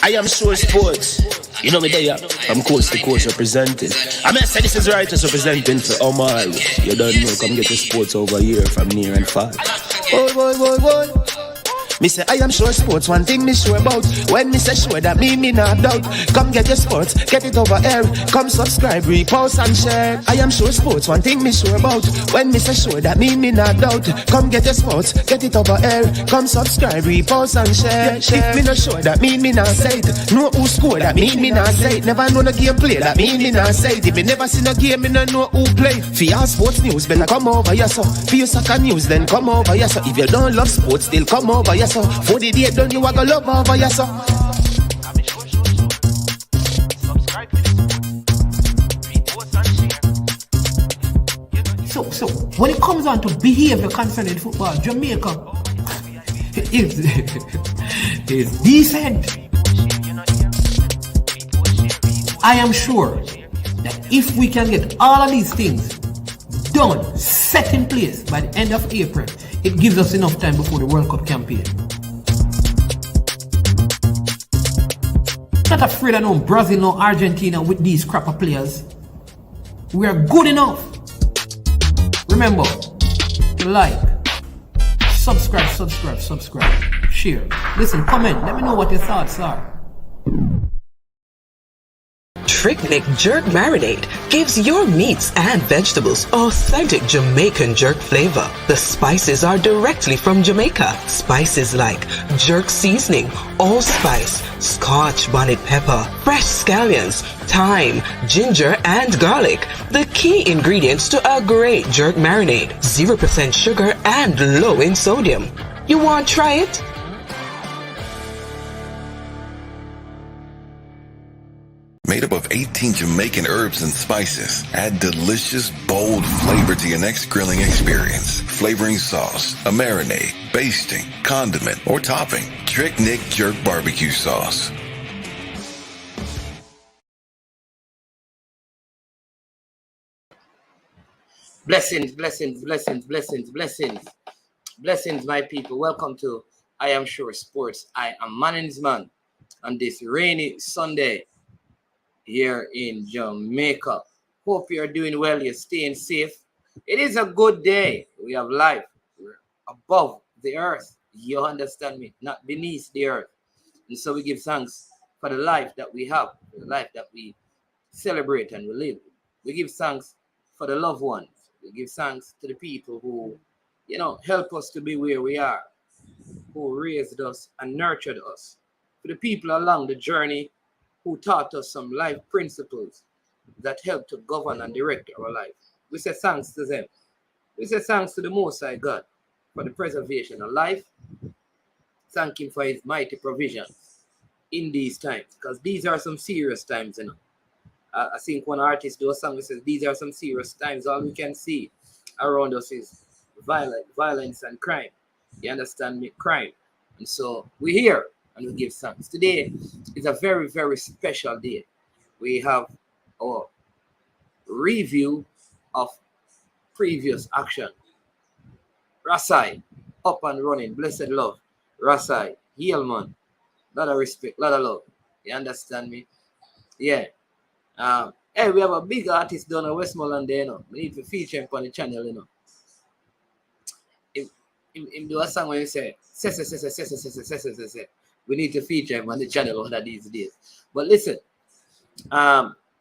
I am sure sports. You know me there, I'm coast to coast representing. I mean, I say this is righteous representing for Omar. You don't know, come get the sports over here from near and far. Boy. Me say I am sure sports, one thing me sure about. When me say sure, that me not doubt. Come get your sports, get it over here. Come subscribe, repost and share. I am sure sports, one thing me sure about. When me say sure, that me not doubt. Come get your sports, get it over here. Come subscribe, repost and share. If me not sure, that me not say it. Know who score, that me not say it. Never know no game play, that me not say it. If me never seen a game, me no know who play. For your sports news, better come over here so. For your soccer news, then come over here so. If you don't love sports, still come over here so. For the day done, you are gonna love over here so. So when it comes on to behavior concerning football, Jamaica is decent. I am sure that if we can get all of these things done, set in place by the end of April, it gives us enough time before the World Cup campaign. Not afraid of no Brazil, no Argentina with these crap of players. We are good enough. Remember, like, subscribe, share. Listen, comment, let me know what your thoughts are. Trick Jerk Marinade gives your meats and vegetables authentic Jamaican jerk flavor. The spices are directly from Jamaica. Spices like jerk seasoning, allspice, Scotch bonnet pepper, fresh scallions, thyme, ginger, and garlic. The key ingredients to a great jerk marinade. 0% sugar and low in sodium. You want to try it? Made up of 18 Jamaican herbs and spices, add delicious, bold flavor to your next grilling experience. Flavoring sauce, a marinade, basting, condiment, or topping. Trick Nick Jerk Barbecue Sauce. Blessings, my people. Welcome to I Am Sure Sports. I am Manning's man on this rainy Sunday here in Jamaica. Hope you're doing well, you're staying safe. It is a good day. We have life. We're above the earth. You understand me? Not beneath the earth. And so we give thanks for the life that we have, the life that we celebrate and we live. We give thanks for the loved ones. We give thanks to the people who, help us to be where we are, who raised us and nurtured us. For the people along the journey who taught us some life principles that help to govern and direct our life. We say thanks to them. We say thanks to the Most High God for the preservation of life. Thank Him for His mighty provisions in these times, because these are some serious times, I think one artist do a song that says, these are some serious times. All we can see around us is violence and crime. You understand me? Crime. And so we're here and we give thanks. Today is a very, very special day. We have our review of previous action. Rasai, up and running, blessed love. Rasai, heal man. Lot of respect, lot of love. You understand me? Yeah. Hey, we have a big artist down in Westmoreland there, We need to feature him on the channel, Him do a song where he say, we need to feature him on the channel one of these days. But listen,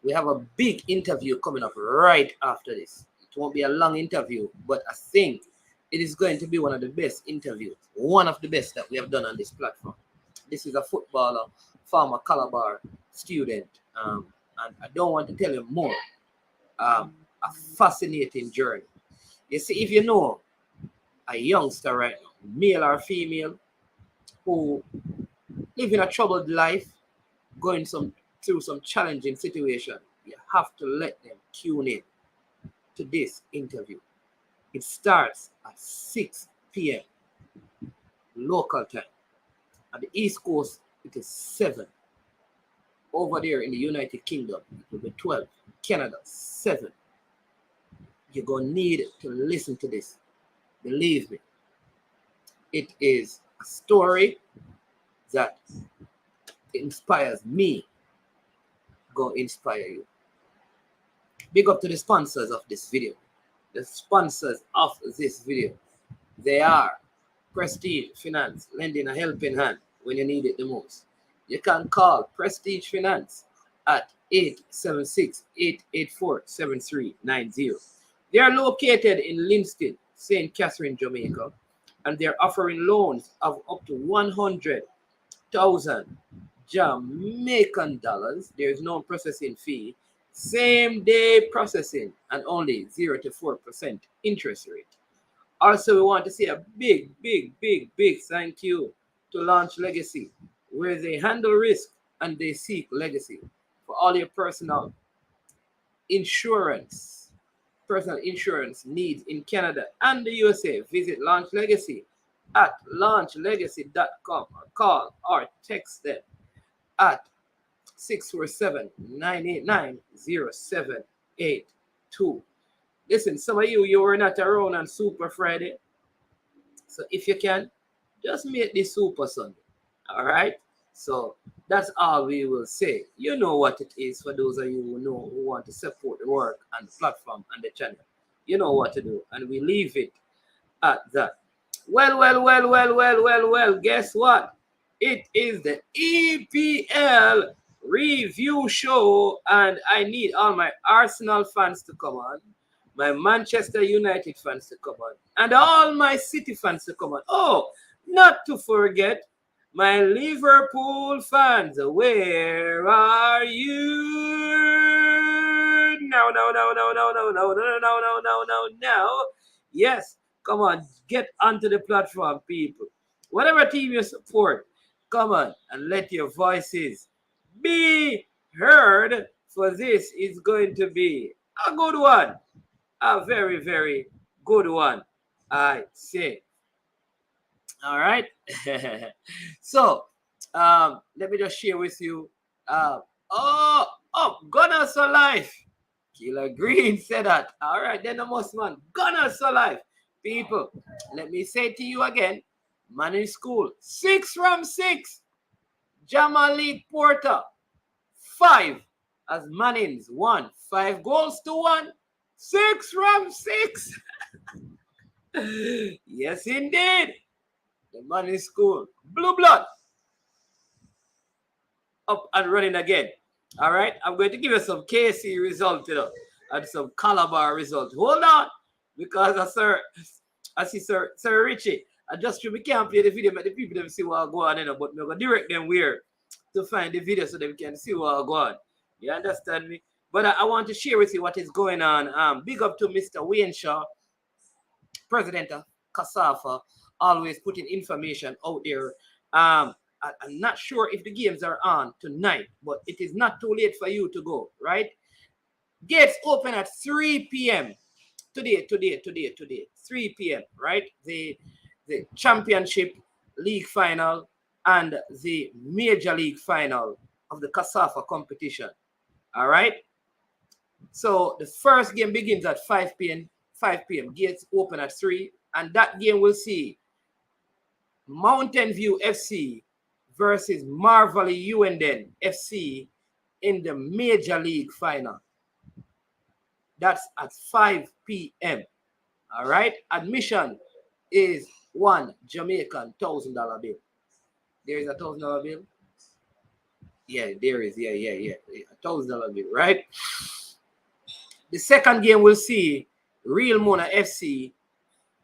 we have a big interview coming up right after this. It won't be a long interview, but I think it is going to be one of the best interviews, one of the best that we have done on this platform. This is a footballer, former Calabar student, and I don't want to tell you more. A fascinating journey. You see, if you know a youngster right now, male or female, who live in a troubled life, going through some challenging situation, you have to let them tune in to this interview. It starts at 6 p.m. local time. At the East Coast, it is 7. Over there in the United Kingdom, it will be 12. Canada, 7. You're going to need to listen to this. Believe me. It is a story that inspires me, go inspire you. Big up to the sponsors of this video. The sponsors of this video. They are Prestige Finance, lending a helping hand when you need it the most. You can call Prestige Finance at 876-884-7390. They are located in Linston, St. Catherine, Jamaica, and they're offering loans of up to 100,000 Jamaican dollars. There is no processing fee, same day processing, and only 0 to 4% interest rate. Also, we want to say a big thank you to Launch Legacy, where they handle risk and they seek legacy for all your personal insurance needs in Canada and the USA. Visit Launch Legacy at launchlegacy.com or call or text them at 647-989-0782. Listen, some of you were not around on Super Friday. So if you can, just make this Super Sunday. All right? So that's all we will say. You know what it is for those of you who want to support the work and the platform and the channel. You know what to do. And we leave it at that. Well. Guess what? It is the EPL review show. And I need all my Arsenal fans to come on, my Manchester United fans to come on, and all my City fans to come on. Oh, not to forget my Liverpool fans. Where are you? No. Yes, come on, get onto the platform, people. Whatever team you support, come on and let your voices be heard, for this is going to be a good one. A very good one, I say. All right. So let me just share with you. Gunners for life. Killer Green said that. All right, then the most man. Gunners for life. People, let me say to you again, man in school, 6 from 6. Jamalik Porter, 5 as Mannings, 1. 5 goals to 1. 6 from 6. Yes, indeed. The man in school. Blue blood. Up and running again. All right. I'm going to give you some KC result, and some Calabar result. Hold on. Because I see Sir Richie. I just we can't play the video, but the people them see what go on, but I'm going to direct them where to find the video so they can see what go on. You understand me? But I want to share with you what is going on. Big up to Mr. Wayne Shaw, president of CASAFA, always putting information out there. I'm not sure if the games are on tonight, but it is not too late for you to go, right? Gates open at 3 p.m. Today, 3 p.m., right? The Championship League final and the Major League final of the CASAFA competition, all right? So the first game begins at 5 p.m. Gates open at 3. And that game will see Mountain View FC versus Marvally Uenden FC in the Major League final. That's at 5 p.m. All right? Admission is $1 Jamaican $1,000 bill. There is a $1,000 bill? Yeah, there is. Yeah. $1,000 bill, right? The second game will see Real Mona FC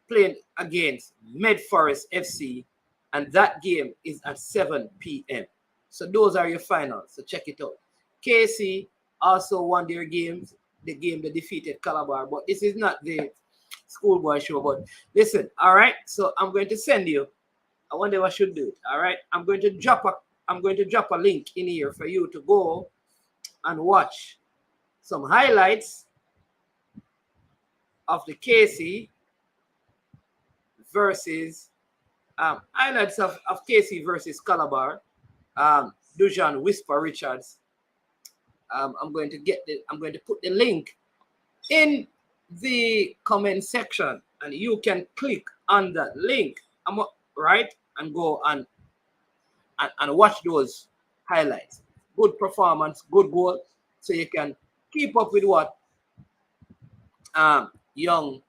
playing against Medforest FC, and that game is at 7 p.m. So those are your finals. So check it out. KC also won their games. The game they defeated Calabar, but this is not the schoolboy show. But listen, all right. So I'm going to send you. I wonder if I should do it. All right. I'm going to drop a link in here for you to go and watch some highlights of the KC versus highlights of KC versus Calabar. Dujan Whisper Richards. I'm going to put the link in the comment section, and you can click on that link, right, and go and watch those highlights. Good performance, good goal. So you can keep up with what young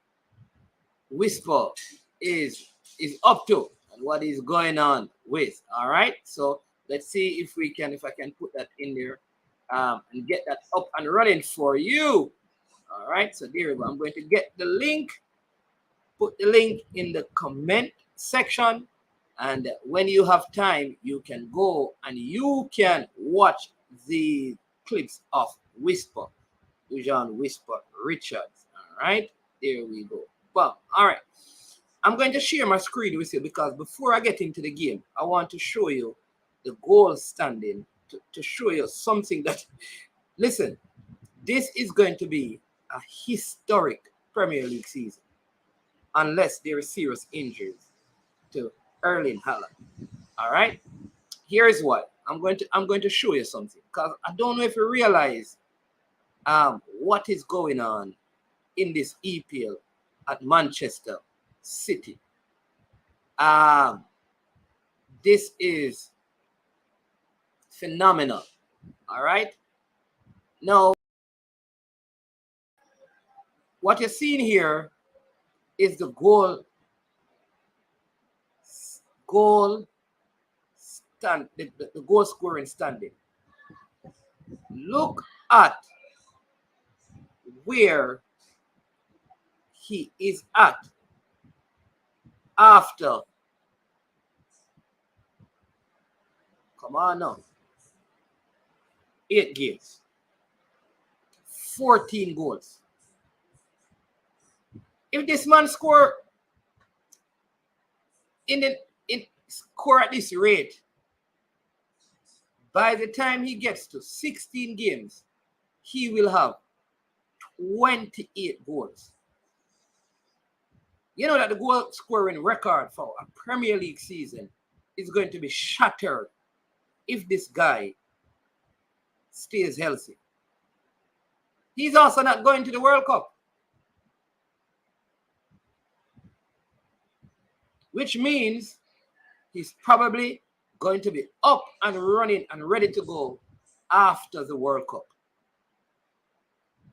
Whisper is up to and what is going on with. All right. So let's see if I can put that in there and get that up and running for you. All right. So there we go. I'm going to get the link. Put the link in the comment section. And when you have time, you can go and you can watch the clips of Whisper, John Whisper Richards. All right. There we go. Well, all right. I'm going to share my screen with you because before I get into the game, I want to show you the goal standing to show you something that, listen, this is going to be a historic Premier League season unless there are serious injuries to Erling Haaland. All right. Here's what I'm going to show you something because I don't know if you realize what is going on in this EPL at Manchester City. This is phenomenal. All right. Now, what you're seeing here is the goal scoring standing. Look at where he is at after. Come on now. 8 games. 14 goals. If this man score score at this rate, by the time he gets to 16 games, he will have 28 goals. You know that the goal scoring record for a Premier League season is going to be shattered if this guy stays healthy. He's also not going to the World Cup, which means he's probably going to be up and running and ready to go after the World Cup.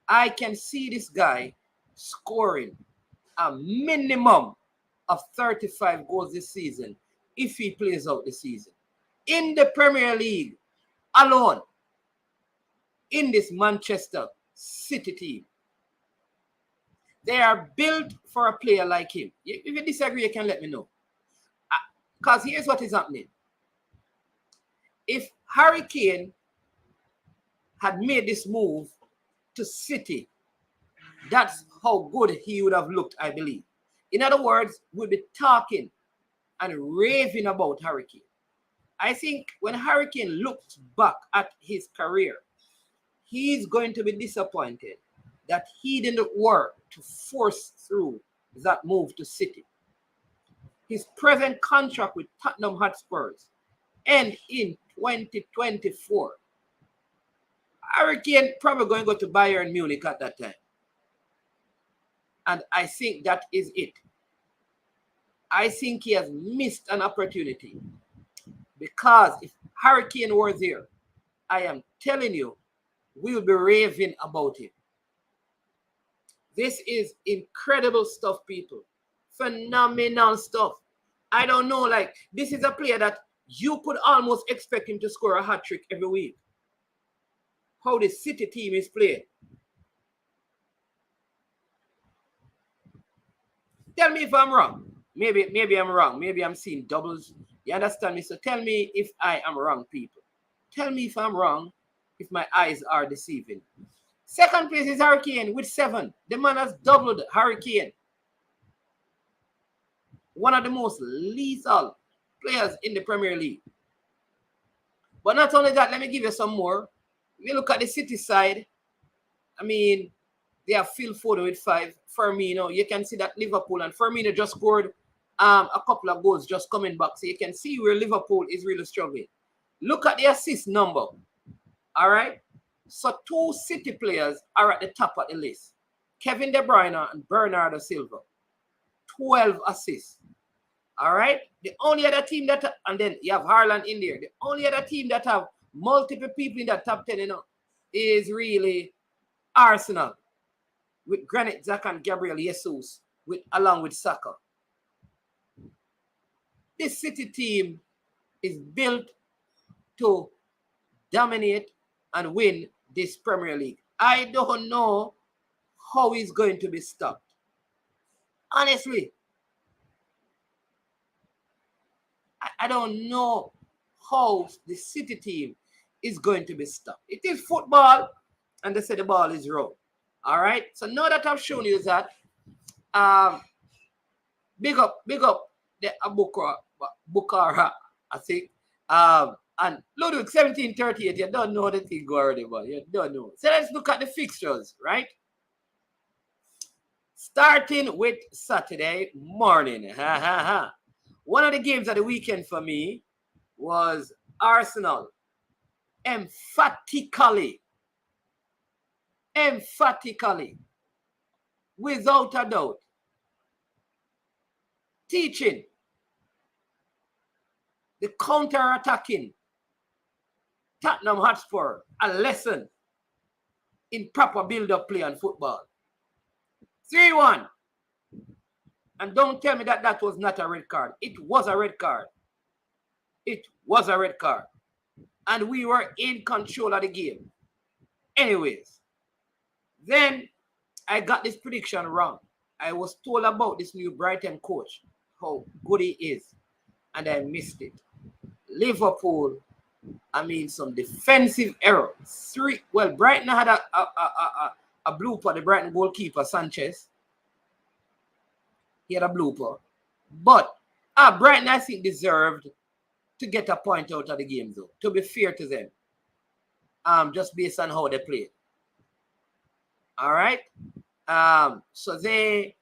I can see this guy scoring a minimum of 35 goals this season if he plays out the season. In the Premier League alone, in this Manchester City team. They are built for a player like him. If you disagree, you can let me know. Because here's what is happening. If Harry Kane had made this move to City, that's how good he would have looked, I believe. In other words, we'll be talking and raving about Harry Kane. I think when Harry Kane looks back at his career, he's going to be disappointed that he didn't work to force through that move to City. His present contract with Tottenham Hotspurs ends in 2024. Harry Kane probably going to go to Bayern Munich at that time. And I think that is it. I think he has missed an opportunity. Because if Harry Kane were there, I am telling you, we'll be raving about him. This is incredible stuff, people. Phenomenal stuff. I don't know, like, this is a player that you could almost expect him to score a hat-trick every week. How the City team is playing. Tell me if I'm wrong. Maybe I'm wrong. Maybe I'm seeing doubles. You understand me? So tell me if I am wrong, people. Tell me if I'm wrong, if my eyes are deceiving. Second place is Harry Kane with 7. The man has doubled Harry Kane. One of the most lethal players in the Premier League. But not only that, let me give you some more. If you look at the City side, I mean, they have Phil Foden with 5. Firmino, you can see that Liverpool and Firmino just scored a couple of goals just coming back. So you can see where Liverpool is really struggling. Look at the assist number. All right. So 2 City players are at the top of the list. Kevin De Bruyne and Bernardo Silva. 12 assists. All right. The only other team that, and then you have Haaland in there. The only other team that have multiple people in that top 10, is really Arsenal with Granit Xhaka and Gabriel Jesus along with Saka. This City team is built to dominate and win this Premier League. I don't know how it's going to be stopped. Honestly, I don't know how the City team is going to be stopped. It is football, and they say the ball is round. All right. So now that I've shown you that, big up the Bukhara, I think. And Ludwig 1738, you don't know the thing already, but you don't know. So let's look at the fixtures, right? Starting with Saturday morning. One of the games of the weekend for me was Arsenal. Emphatically, without a doubt, teaching the counter-attacking Tottenham Hotspur a lesson in proper build-up play on football. 3-1. And don't tell me that that was not a red card. It was a red card. It was a red card. And we were in control of the game. Anyways, then I got this prediction wrong. I was told about this new Brighton coach, how good he is, and I missed it. Liverpool, some defensive error. Brighton had a blooper, the Brighton goalkeeper, Sanchez. He had a blooper. But Brighton, I think, deserved to get a point out of the game, though, to be fair to them. Just based on how they played. All right? So they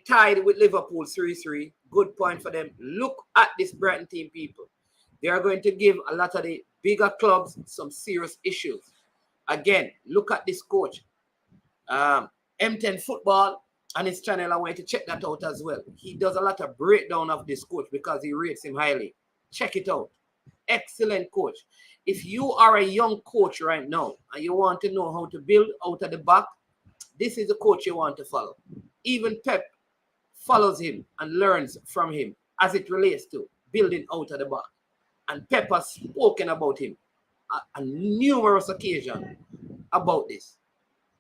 tied with Liverpool 3-3. Good point for them. Look at this Brighton team, people. They are going to give a lot of the bigger clubs some serious issues. Again, look at this coach. M10 Football and his channel. I want you to check that out as well. He does a lot of breakdown of this coach because he rates him highly. Check it out. Excellent coach. If you are a young coach right now and you want to know how to build out of the back, this is the coach you want to follow. Even Pep follows him and learns from him as it relates to building out of the back. And Pep has spoken about him on numerous occasions about this.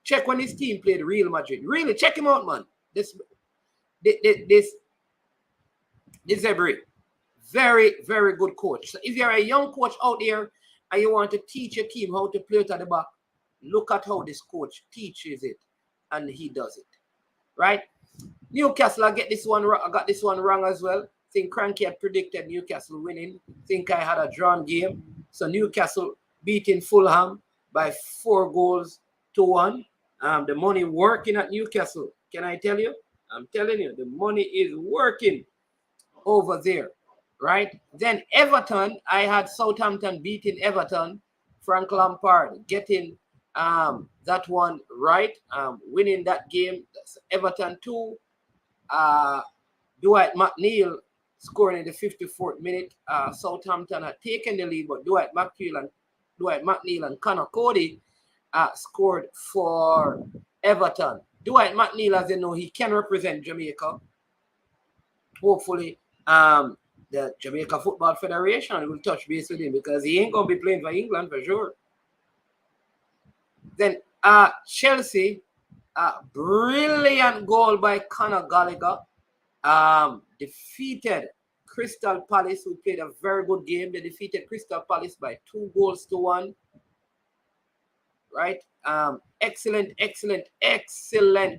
Check when his team played Real Madrid. Really, check him out, man. This Zebri, very, very good coach. So if you're a young coach out there and you want to teach your team how to play out of the back, look at how this coach teaches it, and he does it. Right? Newcastle, I got this one wrong as well. Think Cranky had predicted Newcastle winning. Think I had a drawn game. So Newcastle beating Fulham by 4-1. The money working at Newcastle. Can I tell you? I'm telling you, the money is working over there. Right? Then Everton, I had Southampton beating Everton. Frank Lampard getting that one right. Winning that game. That's Everton 2. Dwight McNeil scoring in the 54th minute. Southampton had taken the lead, but Dwight McNeil and Connor Cody scored for Everton. Dwight McNeil, as you know, he can represent Jamaica. Hopefully, the Jamaica Football Federation will touch base with him because he ain't going to be playing for England for sure. Then Chelsea, brilliant goal by Conor Gallagher. Defeated Crystal Palace, who played a very good game. They defeated Crystal Palace by 2-1. Right? Excellent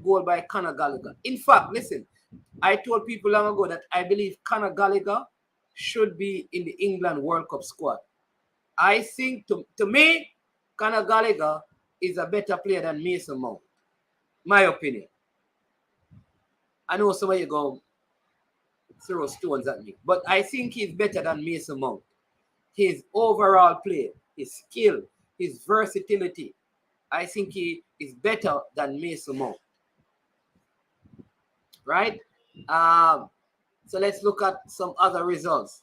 goal by Conor Gallagher. In fact, listen, I told people long ago that I believe Conor Gallagher should be in the England World Cup squad. I think, to me, Conor Gallagher is a better player than Mason Mount. My opinion. I know some of you go throw stones at me, but I think he's better than Mason Mount. His overall play, his skill, his versatility, I think he is better than Mason Mount. Right? So let's look at some other results.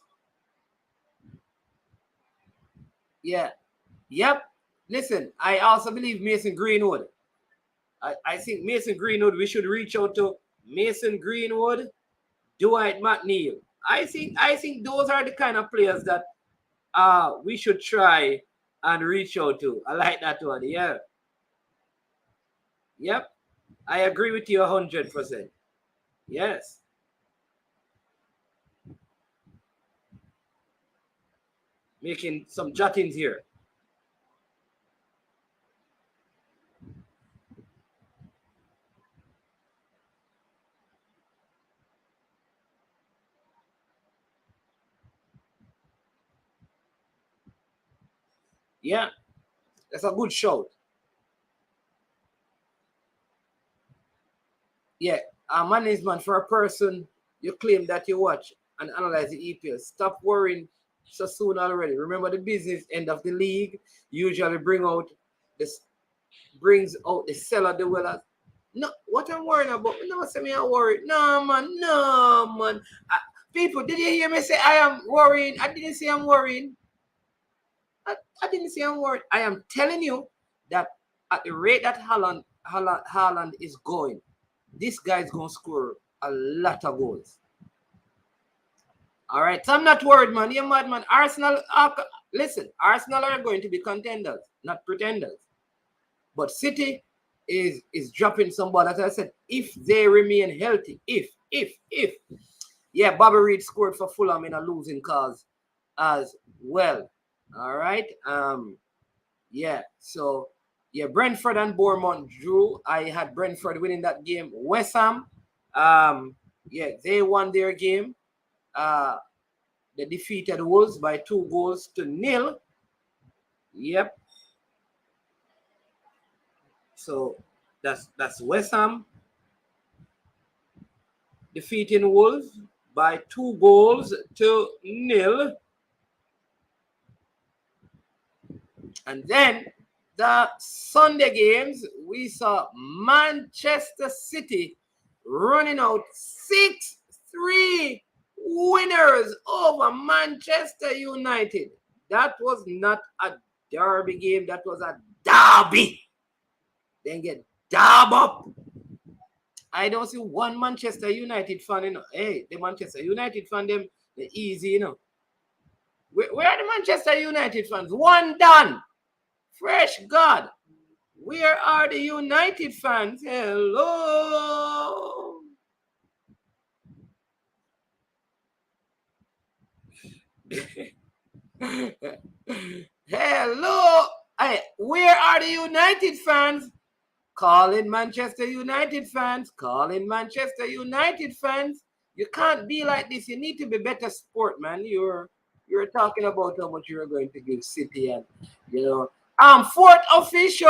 Yeah. Yep. Listen, I also believe Mason Greenwood. I think Mason Greenwood, we should reach out to Mason Greenwood, Dwight McNeil. I think those are the kind of players that we should try and reach out to. I like that one. Yeah. Yep. I agree with you 100%. Yes. Making some jottings here. Yeah. That's a good shout. Yeah. Management for a person you claim that you watch and analyze the EPL. Stop worrying so soon already. Remember the business end of the league usually brings out the seller the well. No, what I'm worrying about? No, say me I'm worried. No, man. No, man. People, did you hear me say I am worrying? I didn't say I'm worrying. I didn't say I'm worried. I am telling you that at the rate that Haaland is going, this guy's going to score a lot of goals. All right. So I'm not worried, man. You're mad, man. Listen, Arsenal are going to be contenders, not pretenders. But City is dropping some ball. As I said, if they remain healthy, if. Yeah, Bobby Reed scored for Fulham in a losing cause as well. All right. Yeah. So, yeah, Brentford and Bournemouth drew. I had Brentford winning that game. West Ham, yeah, they won their game. They defeated Wolves by 2-0. Yep. So that's West Ham defeating Wolves by 2-0. And then the Sunday games, we saw Manchester City running out 6-3 winners over Manchester United. That was not a derby game. That was a derby. Then get dab up. I don't see one Manchester United fan, you know. Hey, the Manchester United fan, them, they're easy, you know. Where are the Manchester United fans? One done. Fresh God. Where are the United fans? Hello. Hello. Hey, where are the United fans? Calling Manchester United fans. Calling Manchester United fans. You can't be like this. You need to be better sport, man. You're talking about how much you're going to give City and, you know. Fourth official,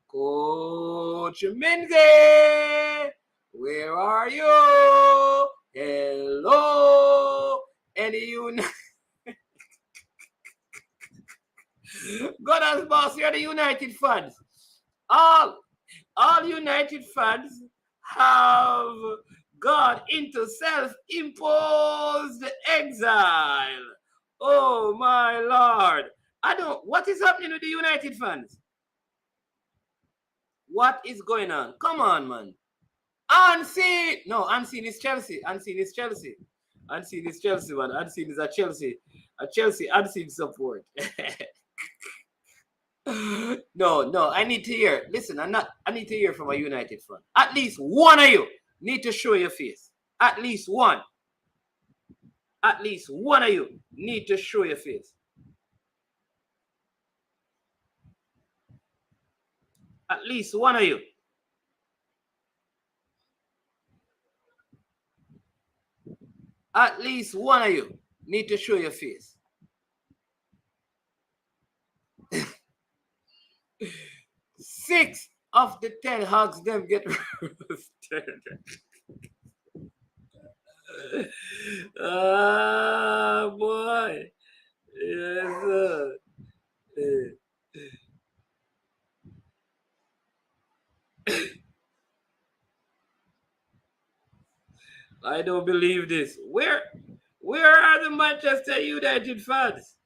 Coach Minze. Where are you? Hello. Any United? God as boss, you're the United fans. All United fans have gone into self-imposed exile. Oh my Lord. What is happening with the United fans? What is going on? Come on, man. Unseen is Chelsea. Unseen is Chelsea, man. Unseen is a Chelsea unseen support. No, I need to hear. Listen, I need to hear from a United fan. At least one of you need to show your face. At least one. At least one of you need to show your face. At least one of you. At least one of you need to show your face. 6 of the 10 hugs them get roasted. Ah, boy. Yes, sir. I don't believe this. Where are the Manchester United fans?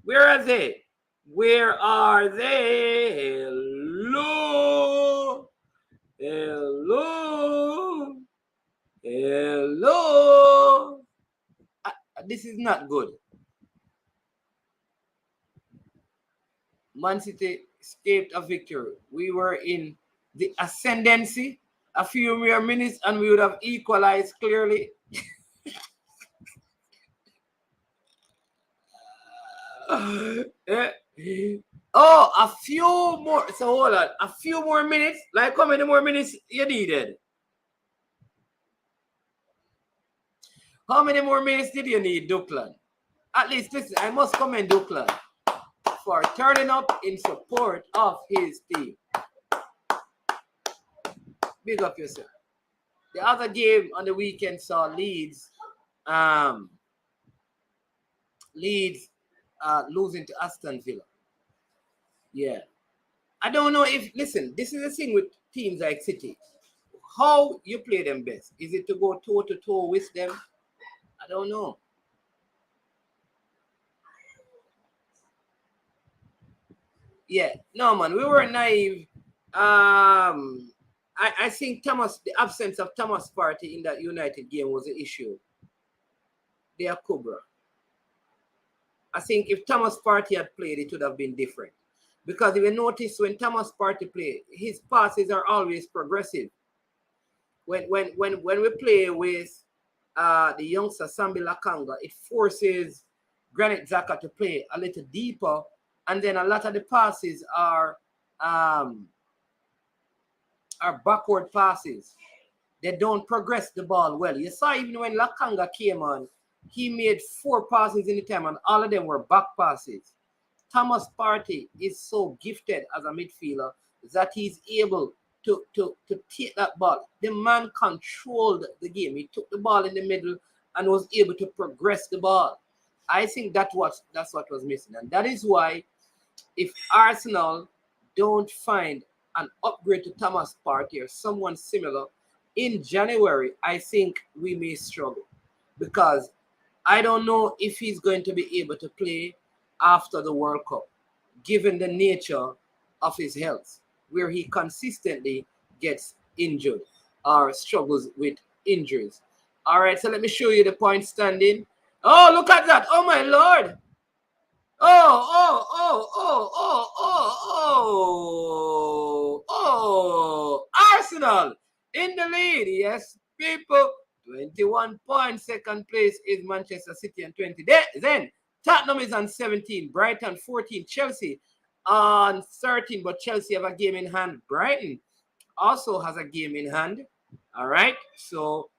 Where are they? Where are they? Hello. Hello. Hello. This is not good. Man City escaped a victory. We were in the ascendancy. A few more minutes and we would have equalized clearly. Oh, a few more. So hold on. A few more minutes. Like how many more minutes you needed? How many more minutes did you need, Duckland? At least listen, I must commend Duckland for turning up in support of his team. Big up yourself. The other game on the weekend saw Leeds losing to Aston Villa. Yeah. I don't know if, listen, this is the thing with teams like City. How you play them best? Is it to go toe-to-toe with them? I don't know. Yeah. No, man, we were naive. I think the absence of Thomas Partey in that United game was the issue. They are Cobra. I think if Thomas Partey had played, it would have been different. Because if you notice, when Thomas Partey plays, his passes are always progressive. When we play with the youngster Sambi Lakanga, it forces Granit Xhaka to play a little deeper, and then a lot of the passes are backward passes. They don't progress the ball well. You saw even when Lakanga came on, he made 4 passes in the time, and all of them were back passes. Thomas Partey is so gifted as a midfielder that he's able to take that ball. The man controlled the game. He took the ball in the middle and was able to progress the ball. I think that's what was missing. And that is why if Arsenal don't find an upgrade to Thomas Partey or someone similar in January, I think we may struggle. Because I don't know if he's going to be able to play after the World Cup, given the nature of his health, where he consistently gets injured or struggles with injuries. All right, so let me show you the point standing. Oh, look at that. Oh, my Lord. Oh, Arsenal in the lead. Yes, people. 21 points. Second place is Manchester City and 20. Then Tottenham is on 17. Brighton 14. Chelsea on 13. But Chelsea have a game in hand. Brighton also has a game in hand. All right. So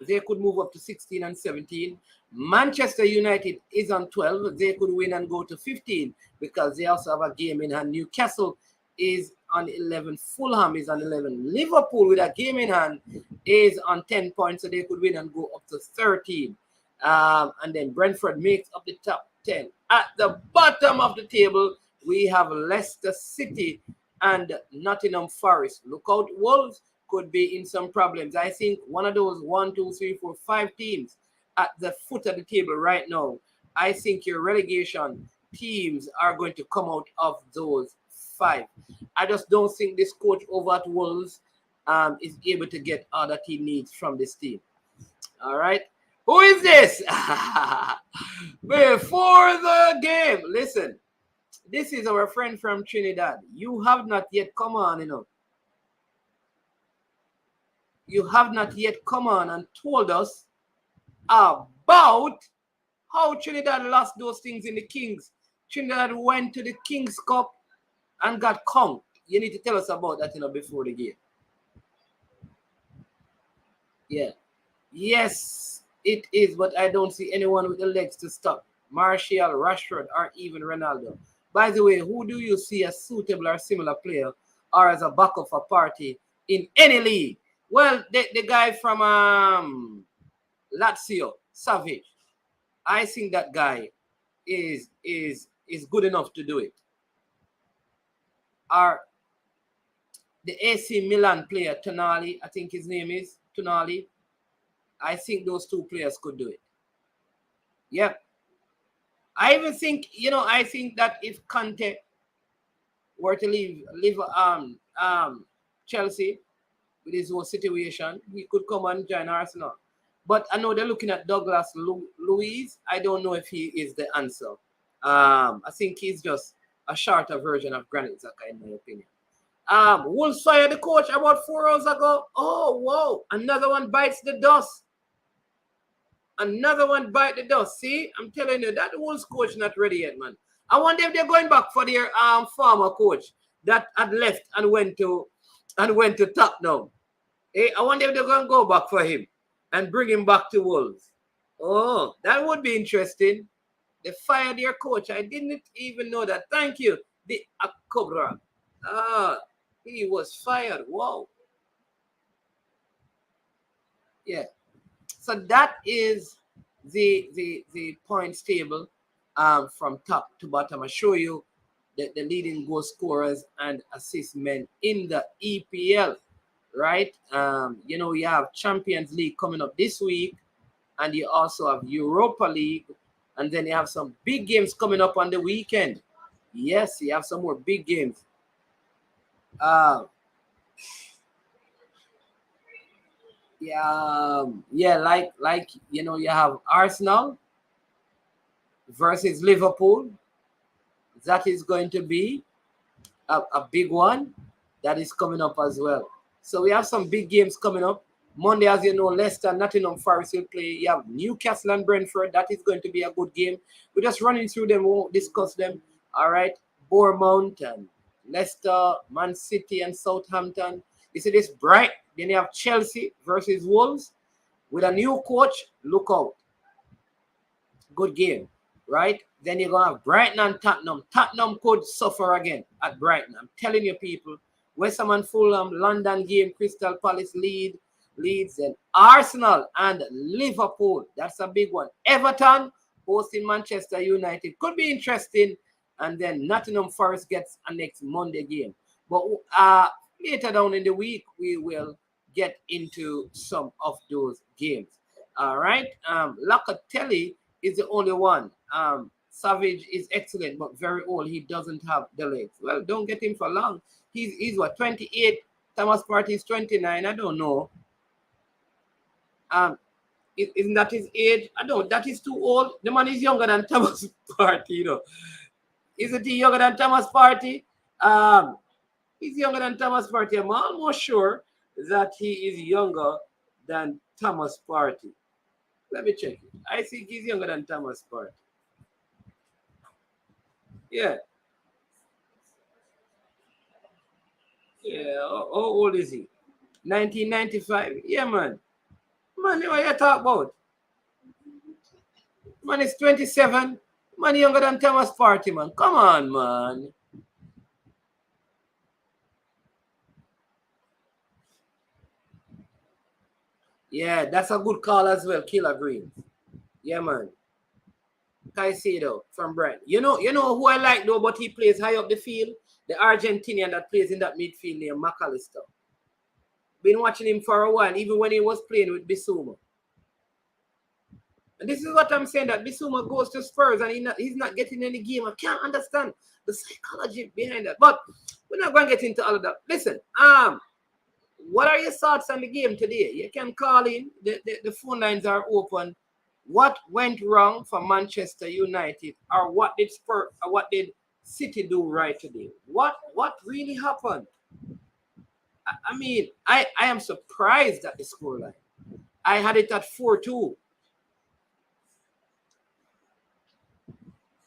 they could move up to 16 and 17. Manchester United is on 12. They could win and go to 15 because they also have a game in hand. Newcastle is on 11. Fulham is on 11. Liverpool with a game in hand is on 10 points, so they could win and go up to 13. And then Brentford makes up the top 10. At the bottom of the table, we have Leicester City and Nottingham Forest. Look out, Wolves could be in some problems. I think one of those 1, 2, 3, 4, 5 teams at the foot of the table right now, I think your relegation teams are going to come out of those 5. I just don't think this coach over at Wolves is able to get all that he needs from this team. All right. Who is this? Before the game, listen, this is our friend from Trinidad. You have not yet come on, You have not yet come on and told us about how Trinidad lost those things in the Kings. Trinidad went to the Kings Cup and got conked. You need to tell us about that, before the game. Yeah. Yes, it is, but I don't see anyone with the legs to stop. Martial, Rashford, or even Ronaldo. By the way, who do you see as suitable or similar player or as a backup for Partey in any league? Well, the guy from Lazio, Savage. I think that guy is good enough to do it. Or the AC Milan player, Tonali, I think his name is Tonali. I think those 2 players could do it. Yep. I even think, I think that if Conte were to leave Chelsea with his whole situation, he could come and join Arsenal. But I know they're looking at Douglas Luiz. I don't know if he is the answer. I think he's just a shorter version of Granit Xhaka, in my opinion. Wolves fired the coach about 4 hours ago. Oh, whoa. Another one bites the dust. Another one bite the dust. See, I'm telling you, that Wolves coach not ready yet, man. I wonder if they're going back for their former coach that had left and went to Tottenham. Hey, I wonder if they're going to go back for him and bring him back to Wolves. Oh, that would be interesting. They fired their coach. I didn't even know that. Thank you, the Cobra. He was fired. Wow. Yeah. So that is the points table from top to bottom. I show you the leading goal scorers and assist men in the EPL, right? You have Champions League coming up this week, and you also have Europa League, and then you have some big games coming up on the weekend. Yes, you have some more big games. Like you have Arsenal versus Liverpool. That is going to be a big one that is coming up as well. So we have some big games coming up. Monday, as you know, Leicester, Nottingham Forest will play. You have Newcastle and Brentford. That is going to be a good game. We're just running through them. We won't discuss them. All right. Bournemouth and Leicester, Man City and Southampton. You see this Brighton. Then you have Chelsea versus Wolves. With a new coach, look out. Good game, right? Then you're going to have Brighton and Tottenham. Tottenham could suffer again at Brighton. I'm telling you, people. West Ham and Fulham, London game, Crystal Palace Leeds, and Arsenal and Liverpool. That's a big one. Everton hosting Manchester United. Could be interesting. And then Nottingham Forest gets a next Monday game. But later down in the week, we will get into some of those games. All right. Locatelli is the only one. Savage is excellent, but very old. He doesn't have the legs. Well, don't get him for long. He's what, 28? Thomas Partey is 29. I don't know. Isn't that his age? I don't. That is too old. The man is younger than Thomas Partey, Isn't he younger than Thomas Partey? He's younger than Thomas Partey. I'm almost sure that he is younger than Thomas Partey. Let me check it. I think he's younger than Thomas Partey. Yeah. Yeah. How old is he? 1995? Yeah, man. Man, what you talk about? Man is 27. Man, younger than Thomas Partey, man. Come on, man. Yeah, that's a good call as well, Killer Greens. Yeah, man. Caicedo from Brighton. You know who I like though, but he plays high up the field? The Argentinian that plays in that midfield named McAllister. Been watching him for a while, even when he was playing with Bissouma. And this is what I'm saying, that Bissouma goes to Spurs and he's not getting any game. I can't understand the psychology behind that. But we're not going to get into all of that. Listen, what are your thoughts on the game today? You can call in. The phone lines are open. What went wrong for Manchester United, or what did City do right today? What really happened? I mean, I am surprised at the scoreline. I had it at 4-2.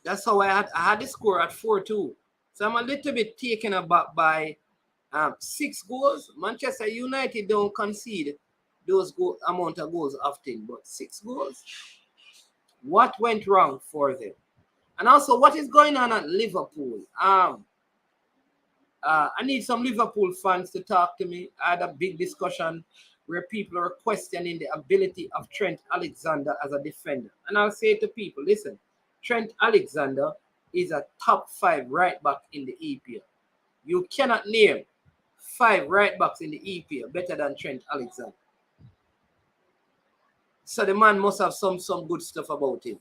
That's how I had the score at 4-2. So I'm a little bit taken aback by 6 goals. Manchester United don't concede those amount of goals often, but 6 goals. What went wrong for them? And also, what is going on at Liverpool? I need some Liverpool fans to talk to me. I had a big discussion where people are questioning the ability of Trent Alexander as a defender. And I'll say to people, listen, Trent Alexander is a top 5 right back in the EPL. You cannot name 5 right backs in the EPL better than Trent Alexander. So the man must have some good stuff about him.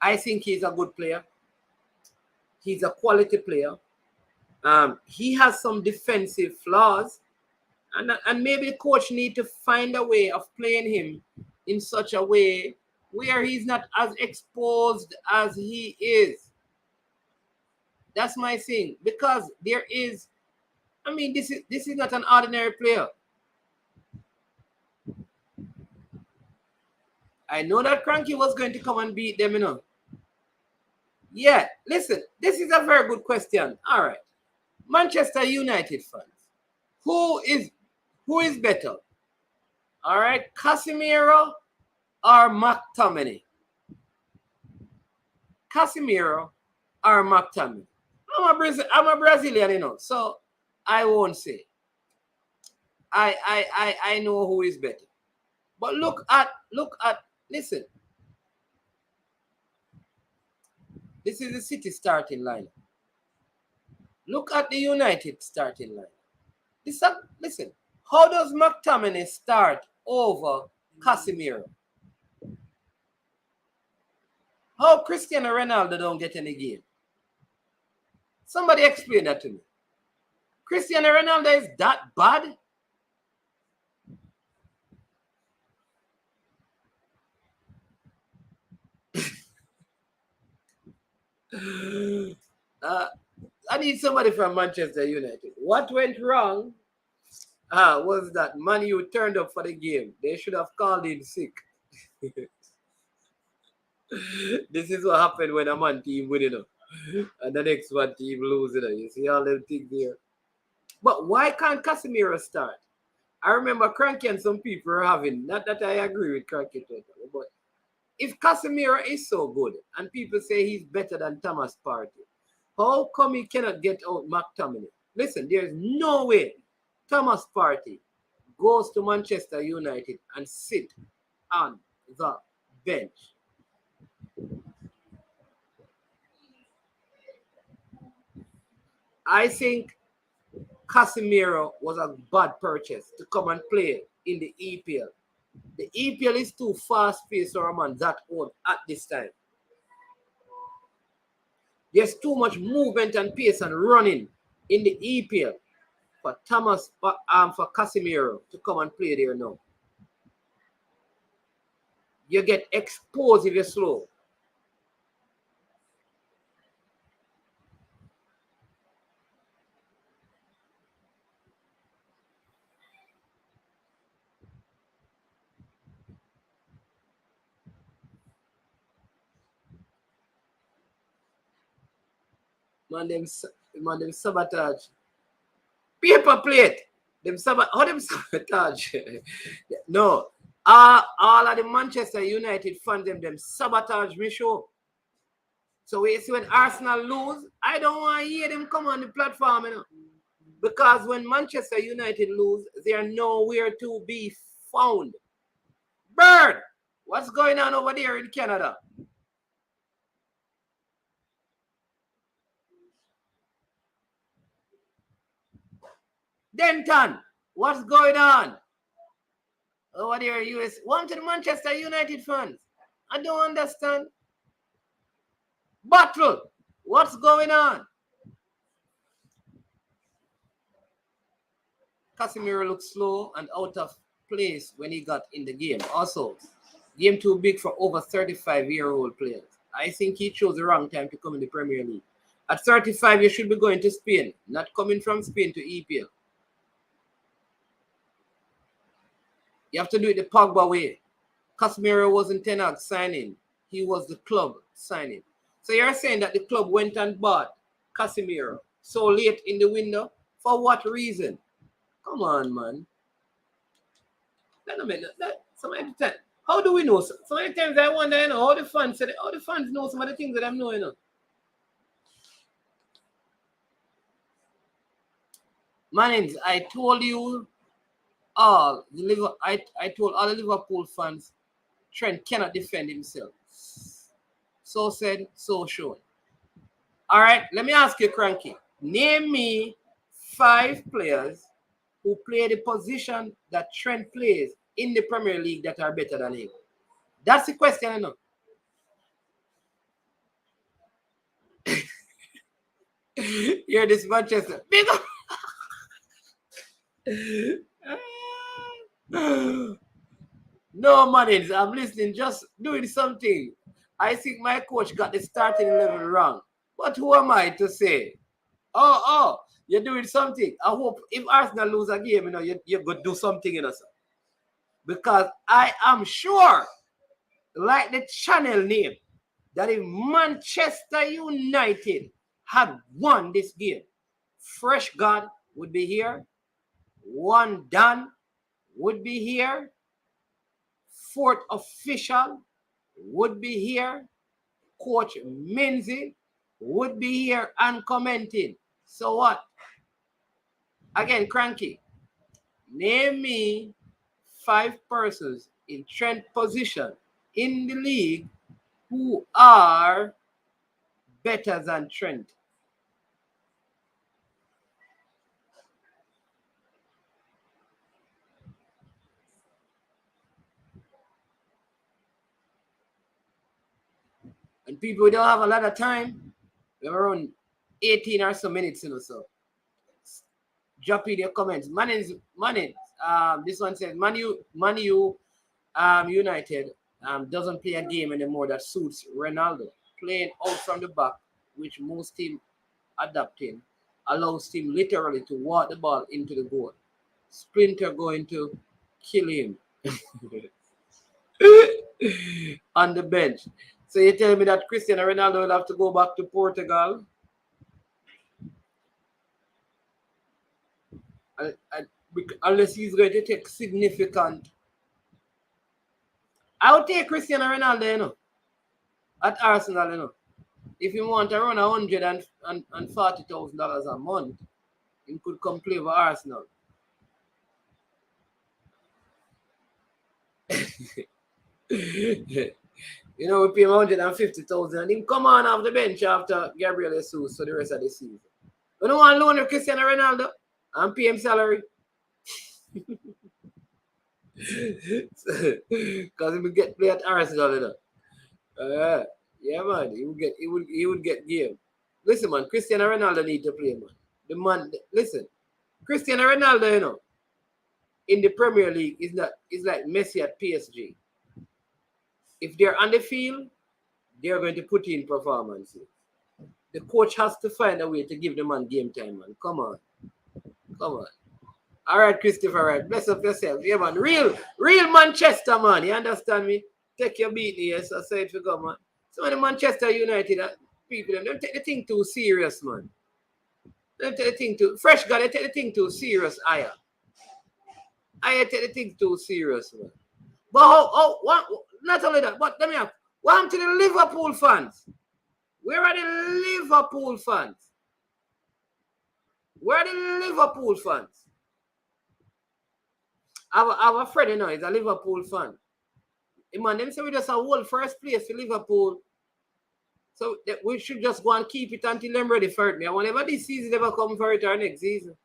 I think he's a good player. He's a quality player. He has some defensive flaws. And maybe the coach need to find a way of playing him in such a way where he's not as exposed as he is. That's my thing. Because there is, I mean, this is not an ordinary player. I know that Cranky was going to come and beat them, you know. Yeah, listen, this is a very good question. All right. Manchester United fans. Who is better? All right, Casemiro or McTominay? Casemiro or McTominay? I'm a Brazilian, you know, so I won't say. I know who is better. But look at, listen. This is the City starting lineup. Look at the United starting lineup. Listen, how does McTominay start over Casemiro? How Cristiano Ronaldo don't get any game? Somebody explain that to me. Cristiano Ronaldo is that bad? I need somebody from Manchester United. What went wrong was that Man U turned up for the game. They should have called in sick. This is what happened when a man team win, you know, and the next one team lose, you know. You see all them things there. But why can't Casemiro start? I remember Cranky and some people are having, not that I agree with Cranky totally, but if Casemiro is so good and people say he's better than Thomas Partey, how come he cannot get out McTominay? Listen, there's no way Thomas Partey goes to Manchester United and sit on the bench. I think Casemiro was a bad purchase to come and play in the EPL. The EPL is too fast-paced for a man that old at this time. There's too much movement and pace and running in the EPL for Casemiro to come and play there now. You get exposed if you're slow. Man, them sabotage. Paper plate. How them sabotage? No. All of the Manchester United fans, them sabotage me show. So we see when Arsenal lose, I don't want to hear them come on the platform, you know. Because when Manchester United lose, they are nowhere to be found. Bird, what's going on over there in Canada? Denton, what's going on? Over there, US. One to the Manchester United fans. I don't understand. Battle, what's going on? Casemiro looked slow and out of place when he got in the game. Also, game too big for over 35-year-old players. I think he chose the wrong time to come in the Premier League. At 35, you should be going to Spain, not coming from Spain to EPL. You have to do it the Pogba way. Casemiro wasn't Ten Hag signing. He was the club signing. So you're saying that the club went and bought Casemiro so late in the window? For what reason? Come on, man. How do we know? So many times I wonder, you know, how the fans know some of the things that I'm knowing. You know? Manins, I told all the Liverpool fans, Trent cannot defend himself. So said, so shown. All right, let me ask you, Cranky. Name me 5 players who play the position that Trent plays in the Premier League that are better than him. That's the question, I know. Hear this Manchester. Big up. No, Mannings, I'm listening, just doing something. I think my coach got the starting 11 wrong. But who am I to say? Oh, you're doing something. I hope if Arsenal lose a game, you're going to do something, sir. Because I am sure, like the channel name, that if Manchester United had won this game, Fresh God would be here, One Dan would be here, Fourth Official would be here, Coach Minzy would be here and commenting. So what? Again, Cranky, name me 5 persons in Trent position in the league who are better than Trent. And people don't have a lot of time. We have around 18 or so minutes, so drop in your comments. This one says Man U United doesn't play a game anymore that suits Ronaldo. Playing out from the back, which most teams adapting, allows him literally to walk the ball into the goal. Sprinter going to kill him on the bench. So you tell me that Cristiano Ronaldo will have to go back to Portugal? Unless he's going to take significant. I would take Cristiano Ronaldo, at Arsenal, If you want to run $140,000 a month, he could come play for Arsenal. We pay him $150,000 and he come on off the bench after Gabriel Jesus for the rest of the season. We don't want to loan Cristiano Ronaldo and pay him salary. Because he will get play at Arsenal, yeah, man, he would get game. Listen, man, Cristiano Ronaldo need to play, man. Listen, Cristiano Ronaldo, in the Premier League is like Messi at PSG. If they're on the field, they're going to put in performances. The coach has to find a way to give the man game time, man. Come on. All right, Christopher, right. Bless up yourself. Yeah, man. Real Manchester, man. You understand me? Take your beat here, so say it for God, man. Some of the Manchester United people, they don't take the thing too serious, man. They don't take the thing too... Fresh guy, they take the thing too serious, I take the thing too serious, man. But not only that, but let me ask, what happened to the Liverpool fans? Where are the Liverpool fans? Where are the Liverpool fans? I have a friend, he's a Liverpool fan. Man, them say we just a whole first place for Liverpool. So we should just go and keep it until them ready for it. Whenever this season ever come for it or next season.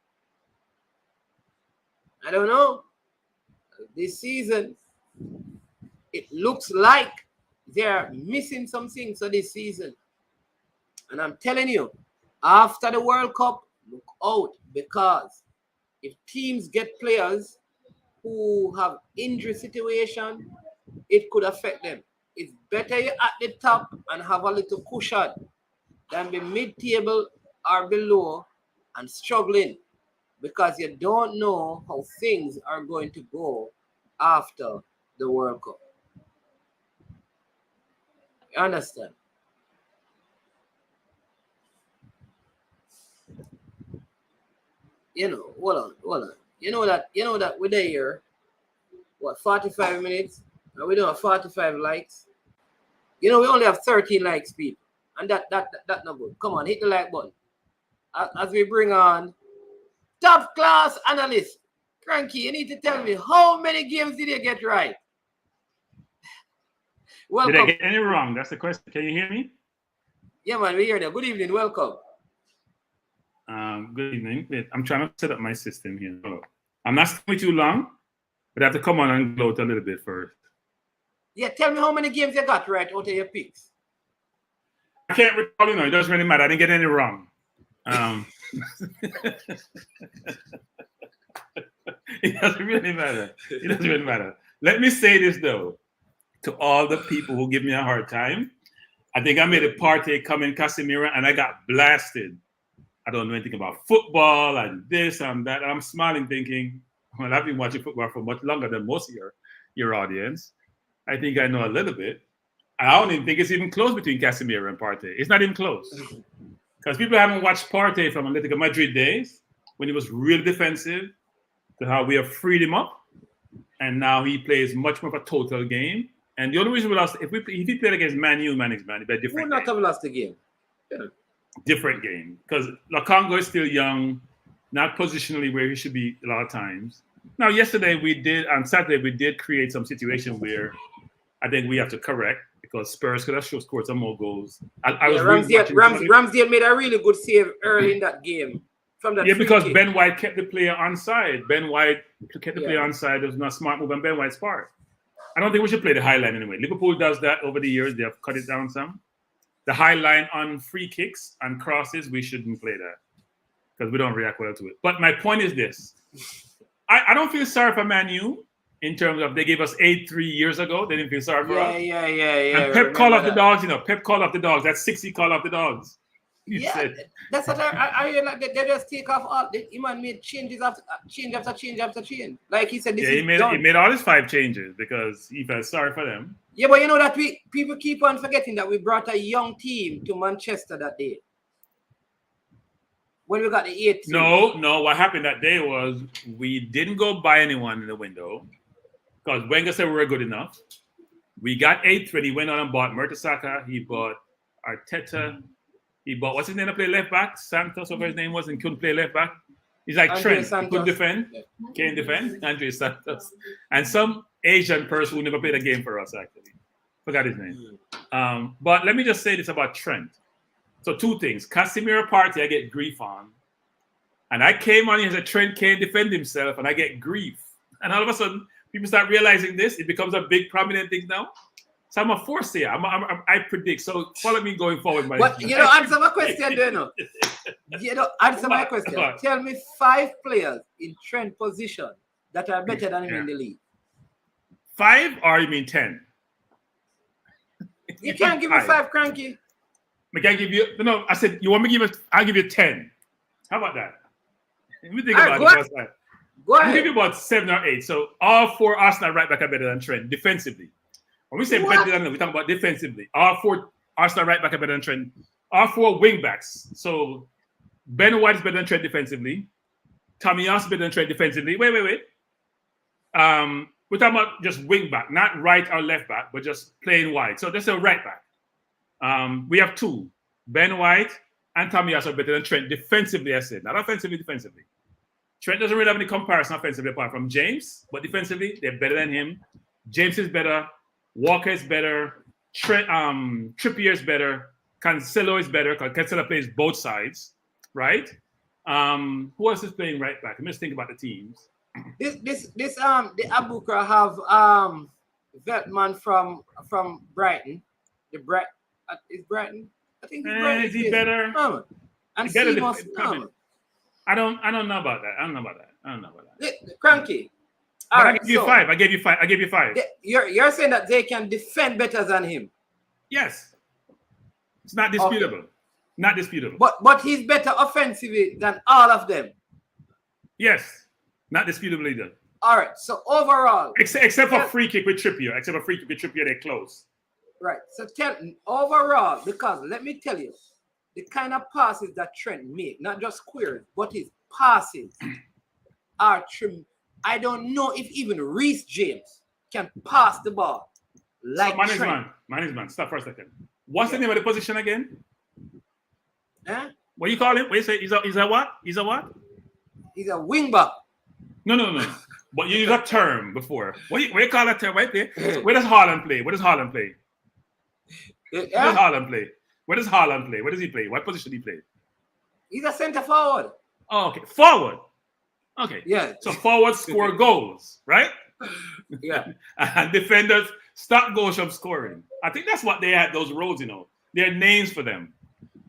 I don't know. This season, it looks like they're missing some things for this season. And I'm telling you, after the World Cup, look out, because if teams get players who have injury situation, it could affect them. It's better you're at the top and have a little cushion than be mid-table or below and struggling, because you don't know how things are going to go after the World Cup. You understand? Hold on. You know that we're there, 45 minutes, and we don't have 45 likes. We only have 13 likes, people. And that not good. Come on, hit the like button. As we bring on top class analyst. Cranky, you need to tell me, how many games did you get right? Welcome. Did I get any wrong? That's the question. Can you hear me? Yeah, man, we hear you. Good evening. Welcome. Good evening. Wait, I'm trying to set up my system here. Oh, I'm not staying too long, but I have to come on and gloat a little bit first. Yeah, tell me how many games you got right out of your picks. I can't recall, it doesn't really matter. I didn't get any wrong. It doesn't really matter. It doesn't really matter. Let me say this though, to all the people who give me a hard time. I think I made a party come in Casemiro and I got blasted. I don't know anything about football and this and that. And I'm smiling thinking, well, I've been watching football for much longer than most of your audience. I think I know a little bit. I don't even think it's even close between Casemiro and Partey. It's not even close. Because people haven't watched Partey from Atletico Madrid days when he was really defensive to how we have freed him up. And now he plays much more of a total game. And the only reason we lost, if he played against Man U, Man, it'd be a different Who would not have lost the game? Yeah. Different game. Because Lukongo is still young, not positionally where he should be a lot of times. Now, on Saturday, we did create some situation where I think we have to correct because Spurs could have scored some more goals. Ramsdale made a really good save early in that game. From that because kick. Ben White kept the player onside. Ben White kept the player onside. It was not a smart move on Ben White's part. I don't think we should play the high line anyway. Liverpool does that over the years. They have cut it down some. The high line on free kicks and crosses, we shouldn't play that because we don't react well to it. But my point is this. I don't feel sorry for Man U in terms of they gave us 8 3 years ago. They didn't feel sorry for us. Yeah. And Pep called off the dogs, Pep called off the dogs. That's 60 call off the dogs. That's what I like. They just take off all. The man made changes after change. Like he said, he made all his 5 changes because he felt sorry for them. Yeah, but you know that people keep on forgetting that we brought a young team to Manchester that day. When we got the 8. No. What happened that day was we didn't go buy anyone in the window because Wenger said we were good enough. We got 8th when he went on and bought Mertesacker. He bought Arteta. He bought, what's his name to play left back? Santos, whatever his name was, and couldn't play left back. He's like Andre Trent. Santos. He couldn't defend. Can't defend. Andre Santos. And some Asian person who never played a game for us, actually. Forgot his name. But let me just say this about Trent. So 2 things. Casemiro Partey, I get grief on. And I came on here and said Trent can't defend himself, and I get grief. And all of a sudden, people start realizing this. It becomes a big prominent thing now. So I'm a force here. I predict. So follow me going forward. But answer my question, answer my question. Tell me 5 players in Trent position that are better than him in the league. 5 or you mean 10? You can't give me 5, Cranky. I can't give you. No, I said you want me to give it. I'll give you 10. How about that? Let me think about it. Go ahead. I'll give you about 7 or 8. So all 4 Arsenal right back are better than Trent defensively. When we say better than, we talk about defensively. All 4 Arsenal right back are better than Trent. All 4 wing backs. So Ben White is better than Trent defensively. Tomiyasu is better than Trent defensively. Wait. We're talking about just wing back, not right or left back, but just plain wide. So that's a right back. We have 2. Ben White and Tomiyasu are better than Trent defensively, I said. Not offensively, defensively. Trent doesn't really have any comparison offensively apart from James, but defensively, they're better than him. James is better. Walker is better. Trippier is better. Cancelo is better because Cancelo plays both sides, right? Who else is playing right back? Let me just think about the teams. The Abukra have Veltman from Brighton. Is Brighton? I think it's Brighton. Is he better? And Seamus. I don't know about that. Cranky. I gave you 5. I gave you 5. You're saying that they can defend better than him? Yes. It's not disputable. Okay. Not disputable. But he's better offensively than all of them. Yes. Not disputable either. All right. So overall, except for free kick with Trippier. They're close. Right. So overall, because let me tell you, the kind of passes that Trent make, not just squares, but his passes are trim. I don't know if even Reece James can pass the ball like Trent. Man. Stop for a second. What's the name of the position again? Huh? What do you call him? What do you say? He's a what? He's a wing back. No. But you used a term before. What do you call that term right there? So where does Haaland play? Where does Haaland play? Where does Haaland play? Where does he play? What position do he play? He's a centre forward. Oh, okay. Forward. Okay. Yeah. So forwards score goals, right? Yeah. And defenders stop goals from scoring. I think that's what they had, those roles, There are names for them.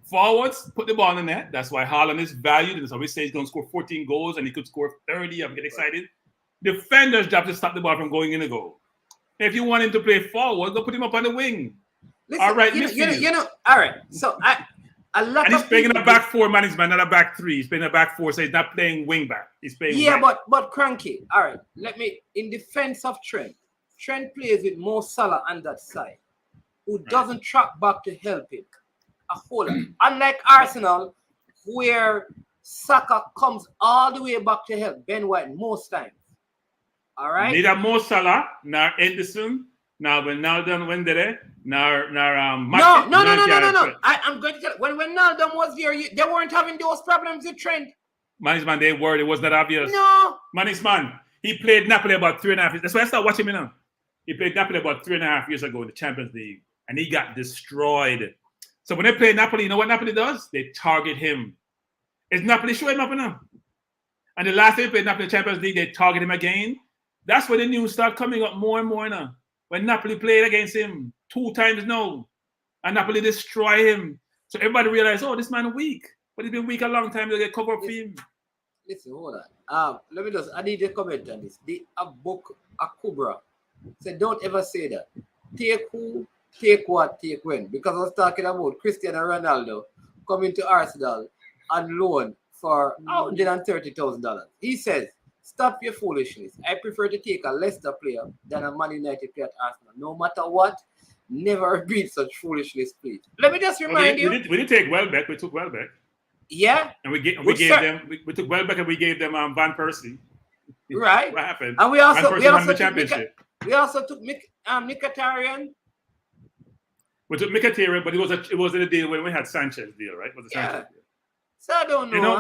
Forwards, put the ball in the net. That's why Haaland is valued. And so we say he's going to score 14 goals and he could score 30. I'm getting excited. Defender's job to stop the ball from going in the goal. If you want him to play forward, go put him up on the wing. Listen, all right, all right. So a lot and he's of playing in a back four management, not a back three. He's playing a back four, so he's not playing wing back. He's playing right. but Cranky, all right. In defense of Trent plays with Mo Salah on that side, who doesn't track back to help him. A whole lot. Unlike Arsenal, where Saka comes all the way back to help Ben White most times. All right. Neither Mo Salah, nor Henderson, now Wijnaldum went there, nor No. I'm going to tell you, when Wijnaldum was there, they weren't having those problems with Trent. Man, they were. It was not obvious. No. Man, he played Napoli about 3.5 years. That's why I started watching him now. He played Napoli about 3.5 years ago in the Champions League, and he got destroyed. So when they play Napoli, you know what Napoli does? They target him. Is Napoli showing up now? And the last time they played Napoli in the Champions League, they target him again. That's when the news start coming up more and more now. When Napoli played against him 2 times now, and Napoli destroy him. So everybody realized, oh, this man weak. But he's been weak a long time. They'll get cover up for him. Listen, hold on. I need a comment on this. The book Akubra said, don't ever say that. Take who, take what, take when. Because I was talking about Cristiano Ronaldo coming to Arsenal on loan for $130,000. He says, stop your foolishness. I prefer to take a Leicester player than a Man United player at Arsenal. No matter what, never repeat such foolishness, please. Let me just remind you. We did take Welbeck. We took Welbeck. Yeah. And we took Welbeck and we gave them Van Persie. Right. What happened? And we also won the championship. We also took Mkhitaryan. We took Mkhitaryan, but it was in a deal when we had Sanchez deal, right? Was it Sanchez deal? So I don't know.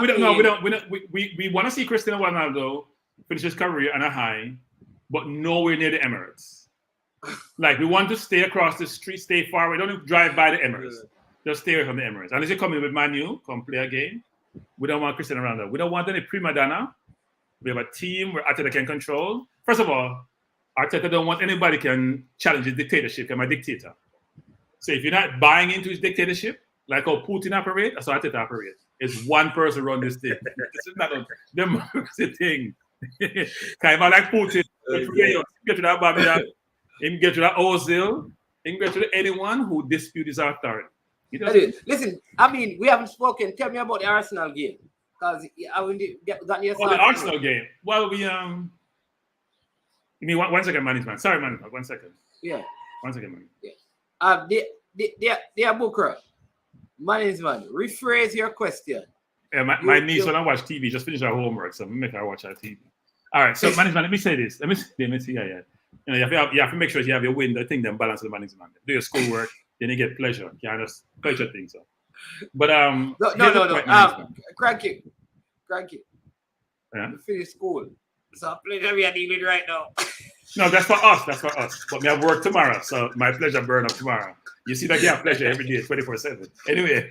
We want to see Cristiano Ronaldo finish his career on a high, but nowhere near the Emirates. Like we want to stay across the street, stay far away. Don't even drive by the Emirates. Just stay away from the Emirates. Unless you come in with Manu, come play a game. We don't want Cristiano Ronaldo. We don't want any prima donna. We have a team where Arteta can control. First of all, Arteta don't want anybody can challenge his dictatorship. I'm a dictator. So if you're not buying into his dictatorship, like how Putin operates, that's how Arteta operates. It's one person run this thing. This is not a democracy thing. Kind of like Putin. Get to that Babylon. Him get to that Ozil. Him get to anyone who disputes his authority. Listen, I mean, we haven't spoken. Tell me about the Arsenal game. Because I haven't gotten your the Arsenal game. Well, we You mean one second, management. Sorry, man. 1 second. Yeah. 1 second, man. Yeah. Dear Booker, management, rephrase your question. Yeah, my niece when I watch TV just finished her homework, so make her watch her TV. All right, so management, let me say this. Let me see. Yeah. You know, you have to make sure you have your window thing, then balance the management. Do your schoolwork, then you get pleasure. You know, just pleasure things. So. But no. Cranky. Yeah. You finish school. So pleasure we are dealing right now. No, that's for us. But me have work tomorrow, so my pleasure burn up tomorrow. You see that you have pleasure every day, 24/7. Anyway.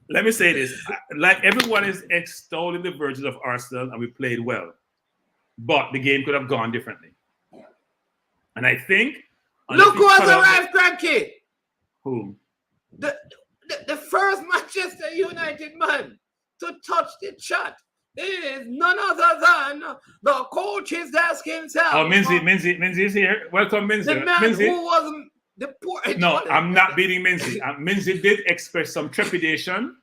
Let me say this. Like everyone is extolling the virtues of Arsenal and we played well. But the game could have gone differently. And I think look who has arrived, Cranky. Who? The first Manchester United man to touch the chat is none other than the coach's desk himself. Oh, Minzy is here. Welcome, Minzy. The man who was the poor. No, I'm not beating Minzy. Minzy did express some trepidation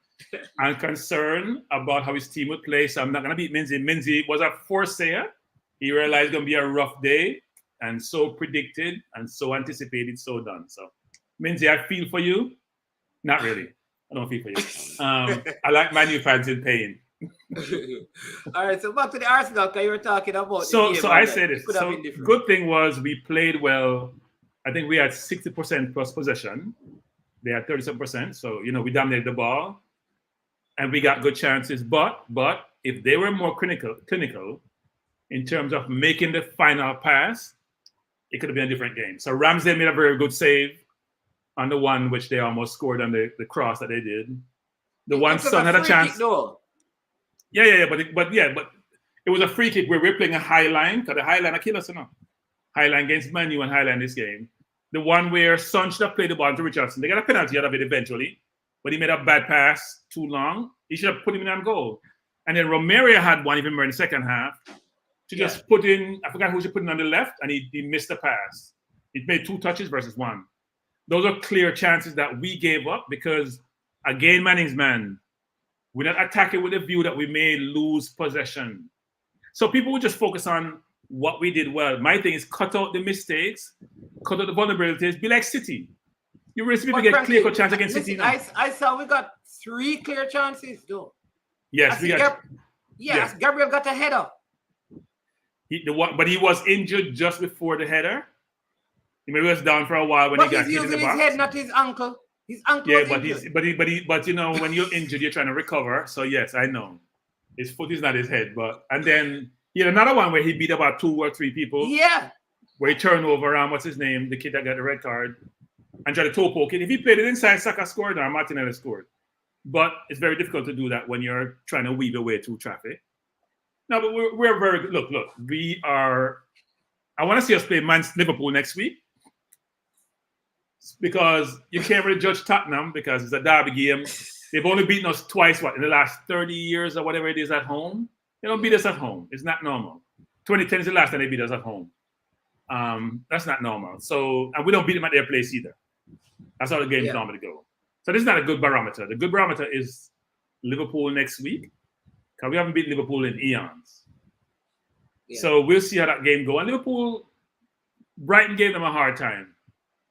and concern about how his team would play, so I'm not going to beat Minzy. Minzy was a foresayer. He realized it's going to be a rough day, and so predicted, and so anticipated, so done. So, Minzy, I feel for you. Not really. I don't feel for you. I like Manu fans in pain. All right, so back to the Arsenal, because you were talking about So I said it. So good thing was we played well. I think we had 60% plus possession. They had 37%. So, we dominated the ball. And we got good chances. But if they were more clinical in terms of making the final pass, it could have been a different game. So Ramsdale made a very good save on the one which they almost scored on the cross that they did. The one Son had a chance. Yeah, but it was a free kick where we're playing a high line, because the high line kill us enough. High line against Man U and high line this game. The one where Son should have played the ball to Richardson. They got a penalty out of it eventually, but he made a bad pass too long. He should have put him in on goal. And then Romario had one even more in the second half to just put in, I forgot who she put in on the left, and he missed the pass. He made 2 touches versus 1. Those are clear chances that we gave up because, again, Manning's man, we're not attacking with the view that we may lose possession. So people would just focus on what we did well. My thing is cut out the mistakes, cut out the vulnerabilities, be like City. You really see people get clear-cut chance against City now. I saw we got 3 clear chances, though. Yes, we got. Yes, Gabriel got a header. But he was injured just before the header. He maybe was down for a while when he got hit in the box. He's using his head, not his ankle. His ankle. Yeah, but you know, when you're injured, you're trying to recover. So yes, I know. His foot is not his head, and then he had another one where he beat about 2 or 3 people. Yeah. Where he turned over what's his name, the kid that got the red card, and tried to toe poke it. If he played it inside, Saka scored or Martinelli scored. But it's very difficult to do that when you're trying to weave your way through traffic. No, but we're very good. Look, we are. I want to see us play Liverpool next week because you can't really judge Tottenham because it's a derby game. They've only beaten us twice, in the last 30 years or whatever it is at home. They don't beat us at home. It's not normal. 2010 is the last time they beat us at home. That's not normal. So, and we don't beat them at their place either. That's how the game's normally go. So this is not a good barometer. The good barometer is Liverpool next week because we haven't beaten Liverpool in eons. Yeah. So we'll see how that game goes. And Liverpool, Brighton gave them a hard time.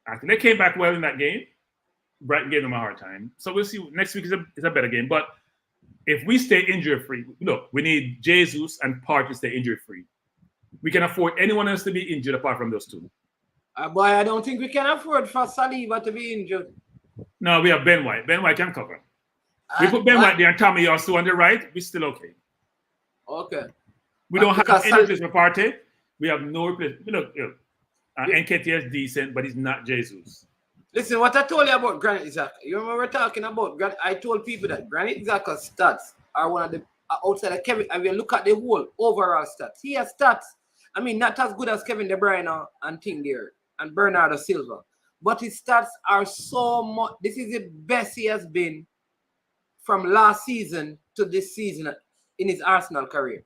Actually, they came back well in that game. Brighton gave them a hard time. So we'll see. Next week is a better game. But if we stay injury-free, look, we need Jesus and Partey to stay injury-free. We can afford anyone else to be injured apart from those 2. Boy, I don't think we can afford for Saliba to be injured. No, we have Ben White. Ben White can cover. We put Ben White there and Tommy also on the right. We're still okay. Okay. We don't have any replacement for Partey. We have no replacement. Look, Nketiah is decent, but he's not Jesus. Listen, what I told you about Granit Xhaka. You remember we're talking about Granit? I told people that Granit Xhaka's stats are one of the outside of Kevin. And we look at the whole overall stats. He has stats. I mean, not as good as Kevin De Bruyne and Ting there and Bernardo Silva. But his stats are so much. This is the best he has been from last season to this season in his Arsenal career.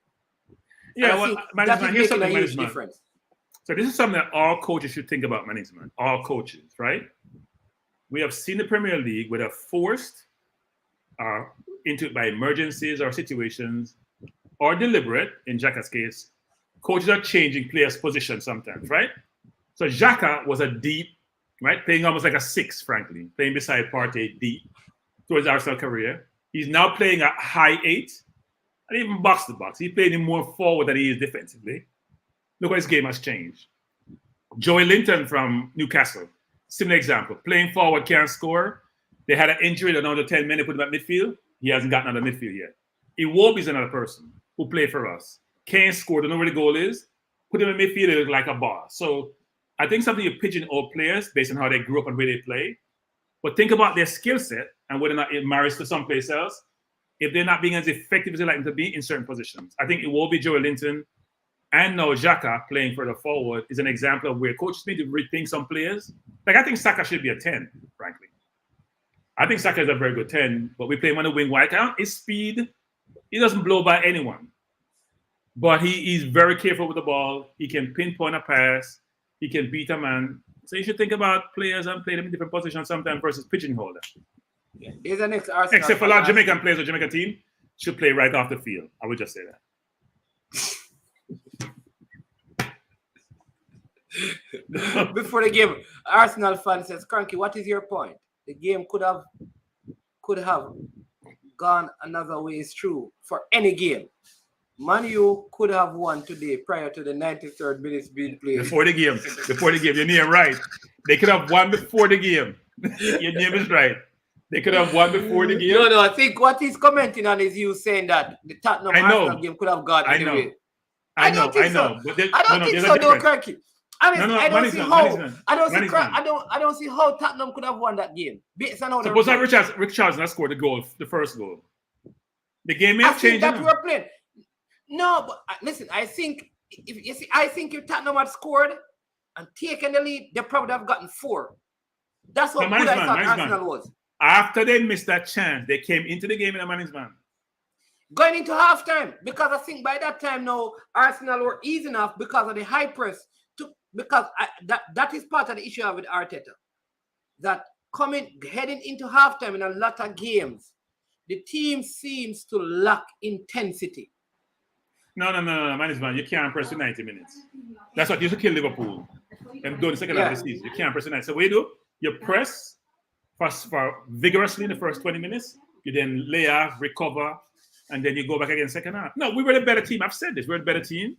Yeah, well, management, here's something, management. Difference. So this is something that all coaches should think about management. All coaches, right? We have seen the Premier League where they're forced into it by emergencies or situations or deliberate, in Xhaka's case, coaches are changing players' positions sometimes, right? So Xhaka was a deep, right? Playing almost like a 6, frankly, playing beside Partey deep towards Arsenal career. He's now playing a high 8 and even box to box. He played him more forward than he is defensively. Look how his game has changed. Joey Linton from Newcastle, similar example. Playing forward, can't score. They had an injury, another 10 minutes, put him at midfield. He hasn't gotten out of midfield yet. Iwobi's another person who played for us. Can't score, don't know where the goal is. Put him in midfield, it look like a boss. So I think something you pigeonhole players based on how they grew up and where they play. But think about their skill set and whether or not it marries to someplace else. If they're not being as effective as they like them to be in certain positions. I think Iwobi, Joey Linton, and now Xhaka playing further forward is an example of where coaches need to rethink some players. Like, I think Saka should be a 10, frankly. I think Saka is a very good 10, but we play him on the wing wide count. His speed, he doesn't blow by anyone. But he's very careful with the ball. He can pinpoint a pass. He can beat a man. So you should think about players and play them in different positions sometimes versus pigeonhole them. Yeah. Here's the next Arsenal. Except for a lot of Jamaican players, the Jamaican team should play right off the field. I would just say that. Before the game, Arsenal fan says, Cranky, what is your point? The game could have gone another way. It's true for any game. Man U could have won today prior to the 93rd minute being played. Before the game, your name right. They could have won before the game. Your name is right. They could have won before the game. No, I think what he's commenting on is you saying that the Tottenham Arsenal game could have gone anyway. I know. I don't think so, though, Cranky. I don't see how Tottenham could have won that game. Suppose that Richardson has scored the first goal. The game may have changed. That we're playing. No, but listen, I think if Tottenham had scored and taken the lead, they probably have gotten 4. That's what No, good I management, thought management. Arsenal was. After they missed that chance, they came into the game in a management. Going into halftime, because I think by that time now, Arsenal were easy enough because of the high press. That is part of the issue with Arteta. That heading into halftime in a lot of games, the team seems to lack intensity. No, management. You can't press for 90 minutes. That's what used to kill Liverpool. And during the second half of the season, you can't press for 90. So what you do? You press for vigorously in the first 20 minutes. You then lay off, recover, and then you go back again second half. No, we were the better team. I've said this. We're the better team.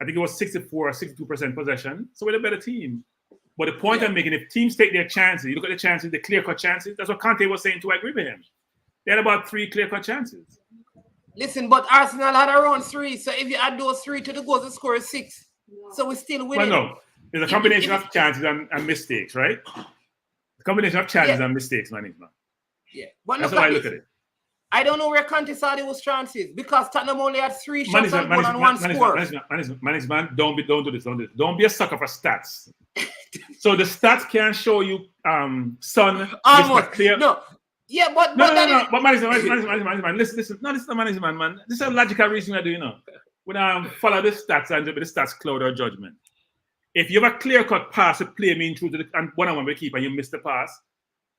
I think it was 64 or 62% possession. So we're the better team. But the point I'm making, if teams take their chances, you look at the chances, the clear-cut chances, that's what Conte was saying too. I agree with him. They had about 3 clear-cut chances. Listen, but Arsenal had around 3. So if you add those 3 to the goals, the score is 6. So we're still winning. Well, no. It's a combination of chances and mistakes, right? A combination of chances and mistakes, management. Yeah. But that's how I look at it. I don't know where Conte saw those chances because Tottenham only had 3 shots on goal and 1 score. Management, don't do this. Don't be a sucker for stats. So the stats can't show you Son. Almost. Clear. No. Yeah, but no. But management. Listen. No, this is the management, man. This is a logical reason I do, you know. When I follow the stats and the stats cloud our judgment. If you have a clear-cut pass to play me through and one-on-one with the keeper and you miss the pass,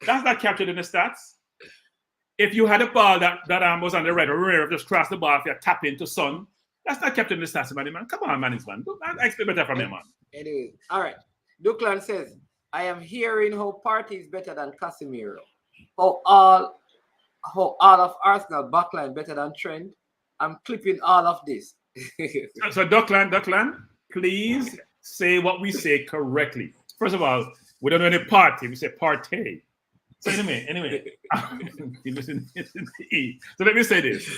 that's not captured in the stats. If you had a ball that was on the right or rear, just cross the ball, if you tap into Son, that's not captured in the stats, man. Come on, management. I expect better from him, man. Anyway, all right. Duclan says, I am hearing how Partey is better than Casemiro. How all of Arsenal backline better than Trent. I'm clipping all of this. So Duclan, please say what we say correctly. First of all, we don't know any party. We say partay. So anyway. So let me say this.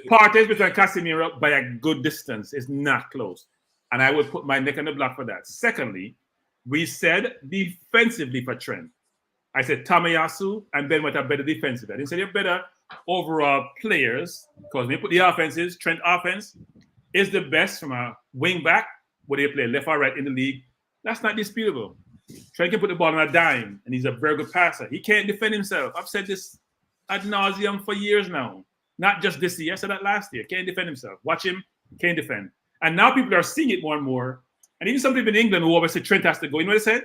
Partey is between Casemiro by a good distance. It's not close. And I would put my neck on the block for that. Secondly, we said defensively for Trent. I said Tamayasu and Ben White are better defensively. I didn't say they're better overall players because when you put the offenses, Trent offense is the best from a wing back, whether you play left or right in the league. That's not disputable. Trent can put the ball on a dime, and he's a very good passer. He can't defend himself. I've said this ad nauseum for years now. Not just this year. I said that last year. Can't defend himself. Watch him. Can't defend. And now people are seeing it more and more. And even some people in England who always say Trent has to go. You know what they said?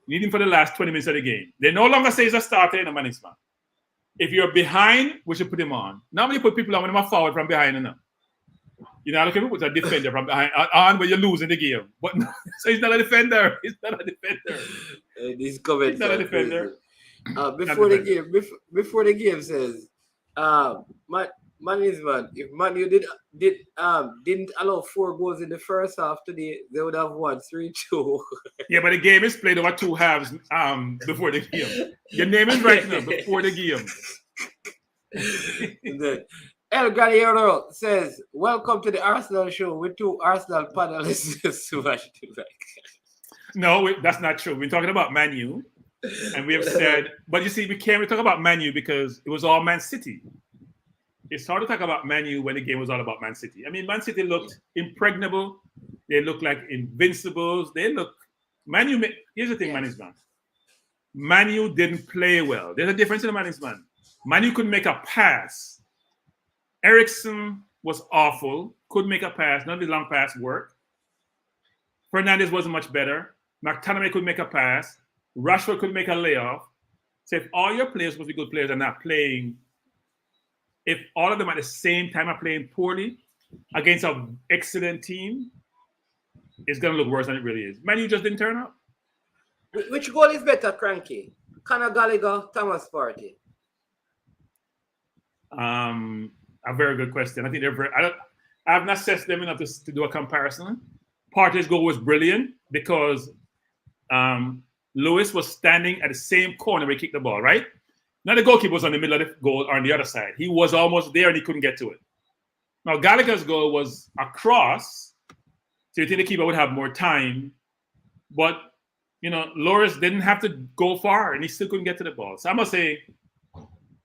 You need him for the last 20 minutes of the game. They no longer say he's a starter in a management. If you're behind, we should put him on. Normally you put people on when they're forward from behind and you know, looking at a defender from behind on when you're losing the game. But no, so he's not a defender. He's not a defender. He's not a defender. Before the game says, management, if Man U didn't allow 4 goals in the first half today, they would have won 3-2. Yeah, but the game is played over 2 halves before the game. Your name is right now before the game. El Galliero says, welcome to the Arsenal show with 2 Arsenal panelists. No, that's not true. We're talking about Man U. And we have said, but you see, we can't really talk about Man U because it was all Man City. It's hard to talk about Man U when the game was all about Man City. I mean, Man City looked impregnable. They looked like invincibles. Man U, here's the thing, management. Man U didn't play well. There's a difference in the management. Man U couldn't make a pass. Eriksson was awful. Couldn't make a pass. None of the long pass worked. Fernandes wasn't much better. McTominay couldn't make a pass. Rashford couldn't make a layoff. So if all your players supposed to be good players are not playing, if all of them at the same time are playing poorly against an excellent team, it's going to look worse than it really is. Man, you just didn't turn up. Which goal is better, Cranky? Conor Gallagher, Thomas Partey? A very good question. I think they're very. I haven't assessed them enough to do a comparison. Partey's goal was brilliant because Lewis was standing at the same corner where he kicked the ball, right? Now the goalkeeper was on the middle of the goal or on the other side. He was almost there and he couldn't get to it. Now Gallagher's goal was across, so you think the keeper would have more time, but you know, Loris didn't have to go far and he still couldn't get to the ball. So I must say,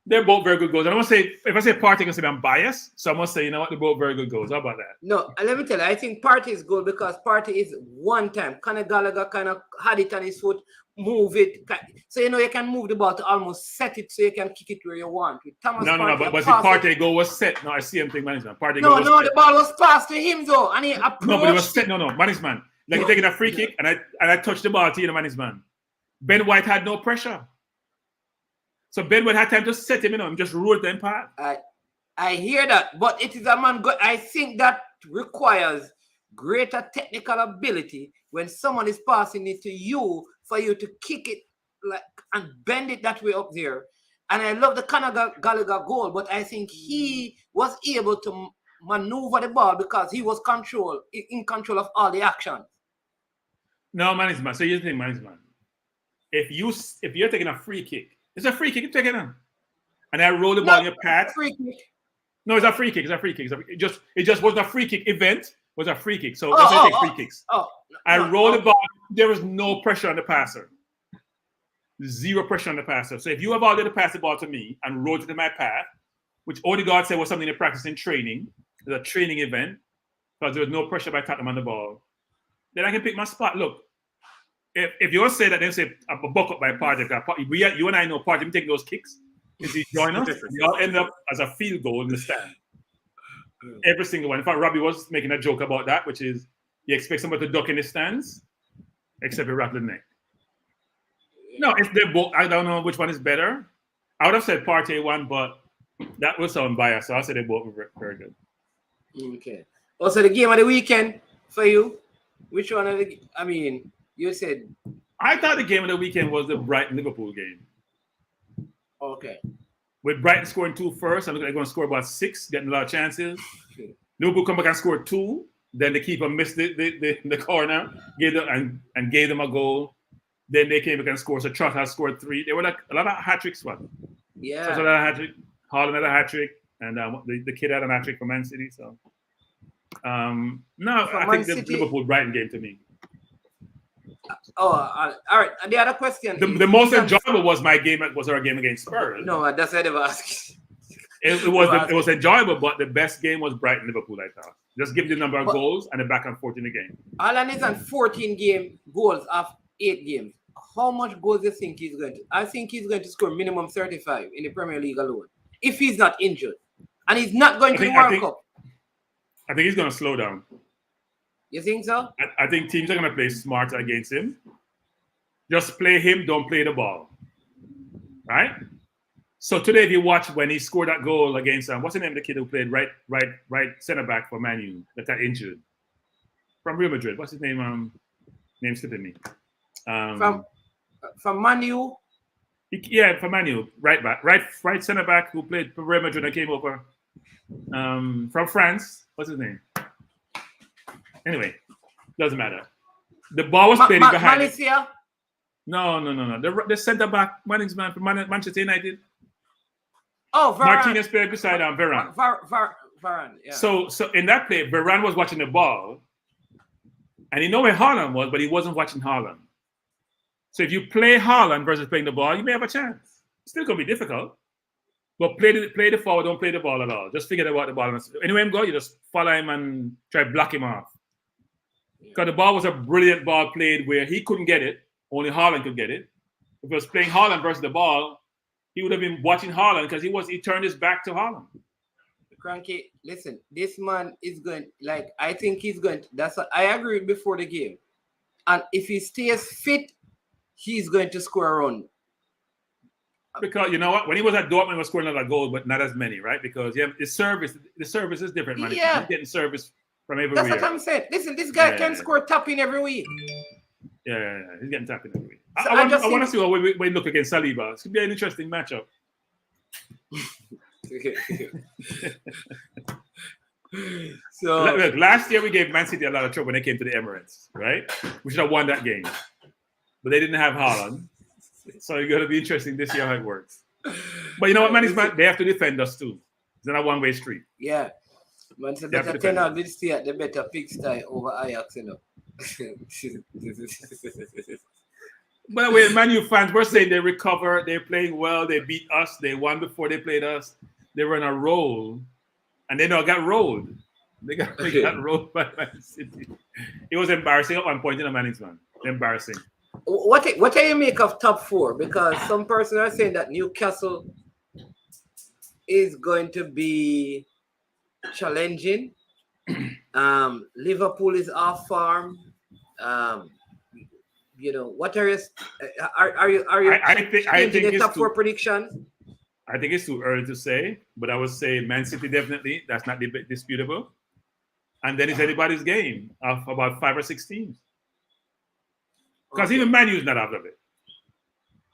They're both very good goals. And I must say, if I say Partey, I'm biased. So I must say, you know what, they're both very good goals. How about that? No, let me tell you, I think Partey is good because Partey is one time. Conor Gallagher kind of had it on his foot, move it. So, you know, you can move the ball to almost set it so you can kick it where you want. With Thomas No, but the Partey goal was set. No, I see him think, management. Partey no, goal was set. the ball was passed to him though. And he approached. No, but it was set. No, management. Like you're taking a free kick and I touched the ball to you, management. Ben White had no pressure. So Ben White had time to set him, and just roll them path. I hear that, but it is a man. I think that requires greater technical ability when someone is passing it to you for you to kick it and bend it that way up there. And I love the Conor Gallagher goal, but I think he was able to maneuver the ball because he was in control of all the action. No, management. So here's the thing, management. If you're taking a free kick, it's a free kick. You take it on, and I roll the ball in your path. Free kick. No, it's a free kick. It just wasn't a free kick event. It was a free kick. So that's why I take free kicks. I roll the ball. There was no pressure on the passer. Zero pressure on the passer. So if you have already passed the ball to me and rolled it to my path, which Odegaard said was something they practiced in training, it's a training event, because there was no pressure by Tottenham on the ball, then I can pick my spot. Look, if you say that, then say a buck up by Partey, you and I know Partey taking those kicks. If he join us, we all end up as a field goal in the stand. Every single one. In fact, Robbie was making a joke about that, which is you expect somebody to duck in the stands, except you rattle the neck. No, if they're both, I don't know which one is better. I would have said Partey one, but that would sound biased, so I'll say they both were very good. Okay. Also, the game of the weekend for you, which one of the, you said. I thought the game of the weekend was the Brighton Liverpool game. Okay. With Brighton scoring 2 first, and they're going to score about 6, getting a lot of chances. Liverpool come back and score 2. Then the keeper missed the corner, gave them a goal. Then they came back and scored. So Trott has scored 3. There were like a lot of hat tricks. Yeah. So a lot of hat trick. Haaland had a hat trick, and the kid had a hat trick for Man City. So no, I think the Liverpool Brighton game to me. All right. And the other question. The most enjoyable was our game against Spurs. No, that's what I never asked. It was enjoyable, but the best game was Brighton Liverpool, I thought. Just give the number of goals and the back and forth in the game. Haaland is on 14 goals after 8 games. How much goals do you think he's going to? I think he's going to score minimum 35 in the Premier League alone, if he's not injured. And he's not going to the World Cup. I think he's going to slow down. You think so? I think teams are going to play smart against him. Just play him, don't play the ball. Right? So today, if you watch when he scored that goal against, what's the name of the kid who played right centre-back for Man U that got injured? From Real Madrid. What's his name? Name slipping me. From Man U? Yeah, from Man U. Right centre-back who played for Real Madrid and came over from France. What's his name? Anyway, doesn't matter. The ball was played behind. Malaysia? No. The centre back management for Manchester United. Oh, Varane. Martinez played beside Varane. Varane, yeah. So in that play, Varane was watching the ball, and he knew where Haaland was, but he wasn't watching Haaland. So if you play Haaland versus playing the ball, you may have a chance. It's still gonna be difficult, but play the forward, don't play the ball at all. Just figure out the ball. Anywhere him go, you just follow him and try to block him off. Because the ball was a brilliant ball played where he couldn't get it. Only Haaland could get it. If he was playing Haaland versus the ball, he would have been watching Haaland because he turned his back to Haaland. Cranky, listen, this man is going, I think he's going to, that's what I agreed before the game. And if he stays fit, he's going to score a run. Because you know what? When he was at Dortmund, he was scoring a lot of goals, but not as many, right? Because the service is different, man. Yeah. He's getting service from everywhere. That's what I'm saying. Listen, this guy can score tapping every week. Yeah. He's getting tapping every week. So I want to see what we look against Saliba. It's going to be an interesting matchup. So look, last year we gave Man City a lot of trouble when they came to the Emirates, right? We should have won that game. But they didn't have Haaland. So it's going to be interesting this year how it works. But you know what, man? They have to defend us too. It's not a one-way street. Yeah. Man said better 10 out will stay at the better fixture over Ajax, you know. By the way, Man U fans were saying they recover, they're playing well, they beat us, they won before they played us. They were on a roll, and they got rolled. They got rolled by Man City. It was embarrassing at one point in the management. Embarrassing. What do you make of top four? Because some person are saying that Newcastle is going to be challenging. Liverpool is off form. What are you? Are you? I think the top four predictions? I think it's too early to say, but I would say Man City definitely. That's not disputable. And then it's anybody's game of about 5 or 6 teams. Because even Man U's not out of it.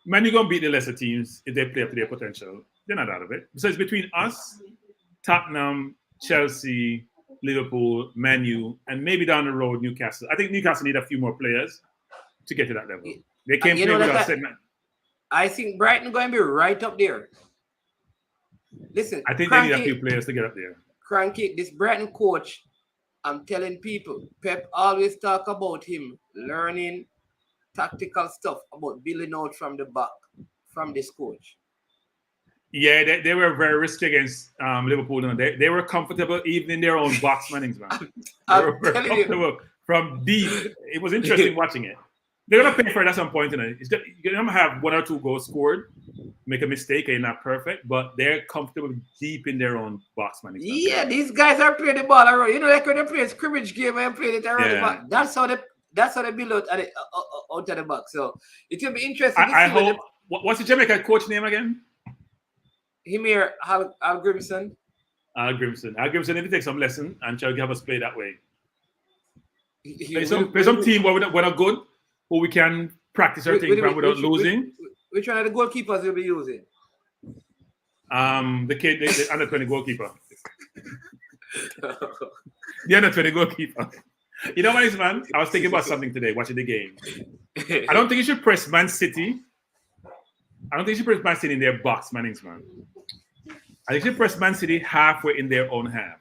Man U gonna beat the lesser teams if they play up to their potential. They're not out of it. So it's between us, Tottenham, Chelsea, Liverpool, Man U, and maybe down the road Newcastle. I think Newcastle need a few more players to get to that level. They can't play without segment. I think Brighton going to be right up there. Listen, I think they need a few players to get up there. Cranky, this Brighton coach, I'm telling people, Pep always talk about him learning tactical stuff about building out from the back from this coach. Yeah, they were very risky against Liverpool. They were comfortable even in their own box, man. They were very comfortable from deep. It was interesting watching it. They're gonna pay for it at some point. You're gonna have 1 or 2 goals scored, make a mistake, and not perfect, but they're comfortable deep in their own box, man. Yeah, these guys are playing the ball around. Like when they play a scrimmage game and play it around the back. That's how they build out of the back. So it will be interesting. I hope. What's the Jamaican coach name again? Himir Al Grimson. Al Grimson, if you take some lesson and try to have us play that way. Play some team where we're not good, where we can practice our thing without losing. Which one of the goalkeepers will be using? The kid, the under 20 goalkeeper. The under 20 goalkeeper. You know what it is, man? I was thinking about something today, watching the game. I don't think you should press Man City. I don't think you should press Man City in their box, man. I think you should press Man City halfway in their own half.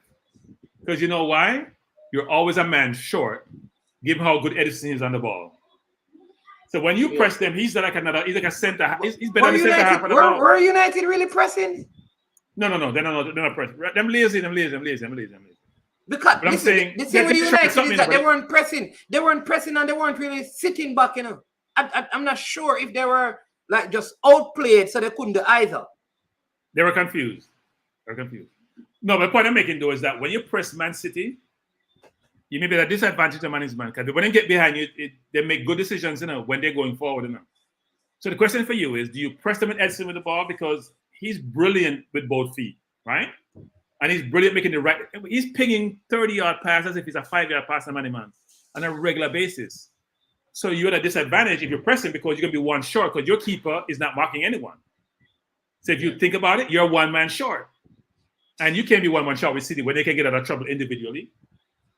Because you know why? You're always a man short, given how good Edison is on the ball. So when you press them, he's like a center. He's better than the center half of the ball. Were United really pressing? No. They're not pressing. Them lazy. Because but I'm saying the thing with United is that they weren't pressing. They weren't pressing and they weren't really sitting back, I'm not sure if they were like just outplayed, so they couldn't do either. They were confused. No, but the point I'm making though is that when you press Man City, you may be at a disadvantage of management because when they get behind you, they make good decisions, when they're going forward, So the question for you is: do you press them with Edson with the ball because he's brilliant with both feet, right? And he's brilliant making the right. He's pinging 30-yard passes as if he's a 5-yard pass on a regular basis. So you're at a disadvantage if you're pressing because you're gonna be one short because your keeper is not marking anyone. So if you think about it, you're 1 man short, and you can't be 1 man short with City when they can get out of trouble individually.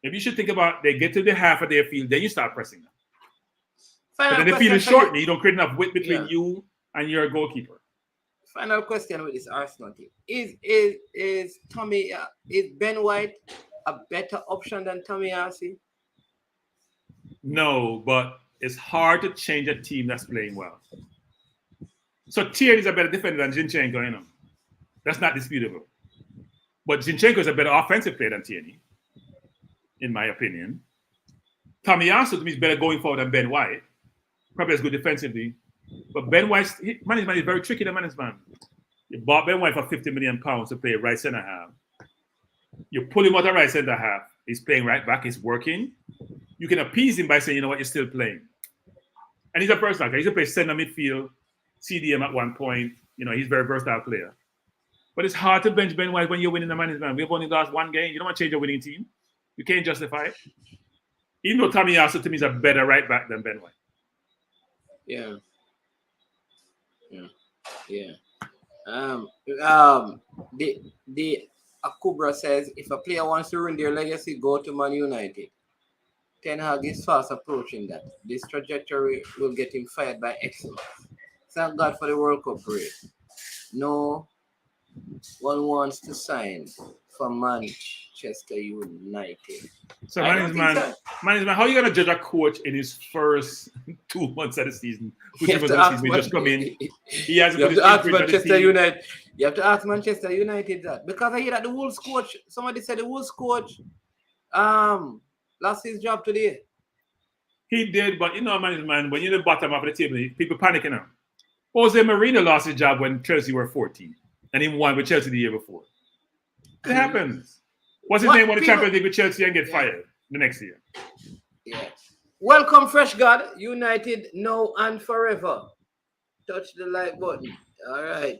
Maybe you should think about they get to the half of their field, then you start pressing them. But then the field is short, you don't create enough width between you and your goalkeeper. Final question with this Arsenal team: Is Ben White a better option than Tommy Arce? No, but it's hard to change a team that's playing well. So Tierney is a better defender than Zinchenko, That's not disputable. But Zinchenko is a better offensive player than Tierney, in my opinion. Tommy Arce to me is better going forward than Ben White. Probably as good defensively. But Ben White's management is very tricky to manage, man. You bought Ben White for £50 million to play right centre half. You pull him out of right centre half. He's playing right back. He's working. You can appease him by saying, you know what, you're still playing. And he's a versatile guy. He's a play centre midfield, CDM at one point. He's a very versatile player. But it's hard to bench Ben White when you're winning the management. We've only lost 1 game. You don't want to change a winning team. You can't justify it. Even though Tommy Arce to me is a better right back than Ben White. Yeah. The Akubra says if a player wants to ruin their legacy, go to Man United. Ten Hag is fast approaching that. This trajectory will get him fired by excellence. Thank God for the World Cup break. No one wants to sign for Manchester United. So, I don't think so. man, how are you gonna judge a coach in his first 2 months of the season? You have to ask He just come in. He has You have to ask Manchester United. You have to ask Manchester United that, because I hear that the Wolves coach. Somebody said the Wolves coach lost his job today. He did, but you know, man, when you're in the bottom of the table, people panicking now. Jose Mourinho lost his job when Chelsea were 14, and he won with Chelsea the year before. It happens. What's his name won the Champions League with Chelsea and get fired the next year? Yeah. Welcome, Fresh God. United now and forever. Touch the like button. All right.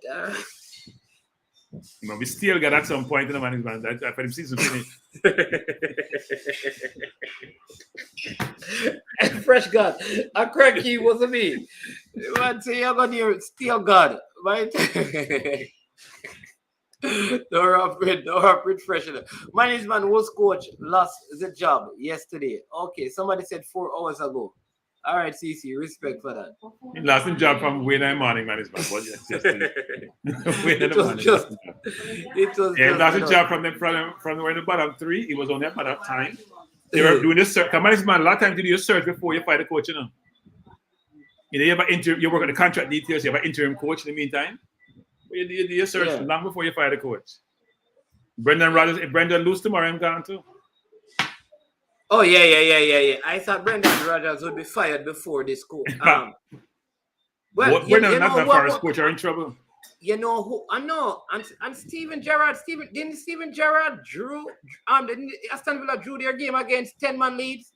You know, we still got at some point in the management after the season finished. Fresh God. A cracky wasn't me. You want to say you're going to steal God, right? Don't operate fresh. Management was coach lost the job yesterday. Okay, somebody said 4 hours ago. All right, CC, respect for that. He lost his job from Wednesday morning management. But It was he lost his job from the bottom 3. It was on their bottom time. They were doing this search. Management, a lot of times you do your search before you find a coach, you know. You have you work on the contract details, you have an interim coach in the meantime. You do your search long before you fire the coach. Brendan Rodgers, if Brendan lose tomorrow, I'm gone too. Oh, yeah. I thought Brendan Rodgers would be fired before this coach. Well, Brendan not that far as coach are in trouble. You know who I know, and Steven Gerrard drew didn't Aston Villa drew their game against 10-man leads?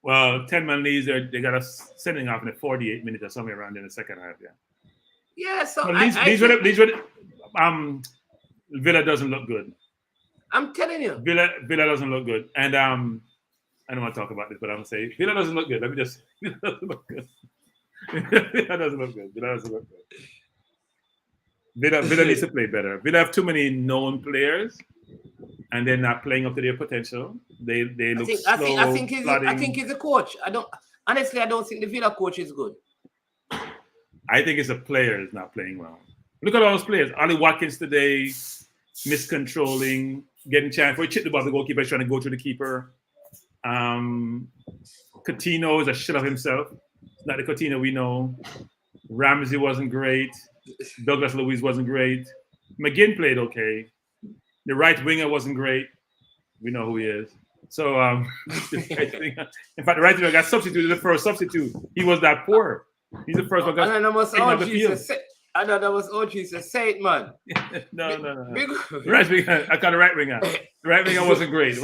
Well, 10-man leads, they got us sending off in the 48 minutes or somewhere around in the second half, yeah. Yeah, so Villa doesn't look good. I'm telling you. Villa doesn't look good. And I don't want to talk about this, but I'm going to say Villa doesn't look good. Villa doesn't look good. Villa needs to play better. Villa have too many known players, and they're not playing up to their potential. They look slow. I think he's a coach. I don't think the Villa coach is good. I think it's a player is not playing well. Look at all those players. Ollie Watkins today, miscontrolling, getting chance for a chip the ball. The goalkeeper is trying to go to the keeper. Coutinho is a shit of himself. It's not the Coutinho we know. Ramsey wasn't great. Douglas Luiz wasn't great. McGinn played okay. The right winger wasn't great. We know who he is. So, in fact, the right winger got substituted. The first substitute. He was that poor. He's the first one. I know that was OG to say it, man. No. Right winger. I got the right winger. The right winger wasn't great.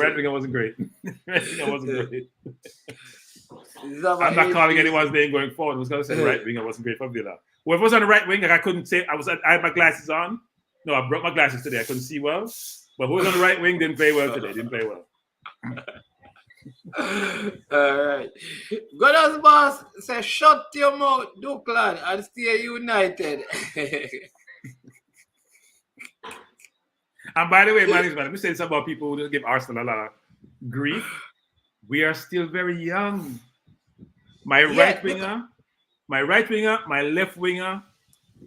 I'm not calling anyone's name going forward. I was going to say the right winger wasn't great for Villa. Whoever was on the right winger, I couldn't say. I had my glasses on. No, I brought my glasses today. I couldn't see well. But who was on the right wing didn't play well today. All right. God's boss says, shut your mouth, Dukeland, and stay united. And by the way, management, let me say this about people who give Arsenal a lot of grief. We are still very young. My right winger, my left winger,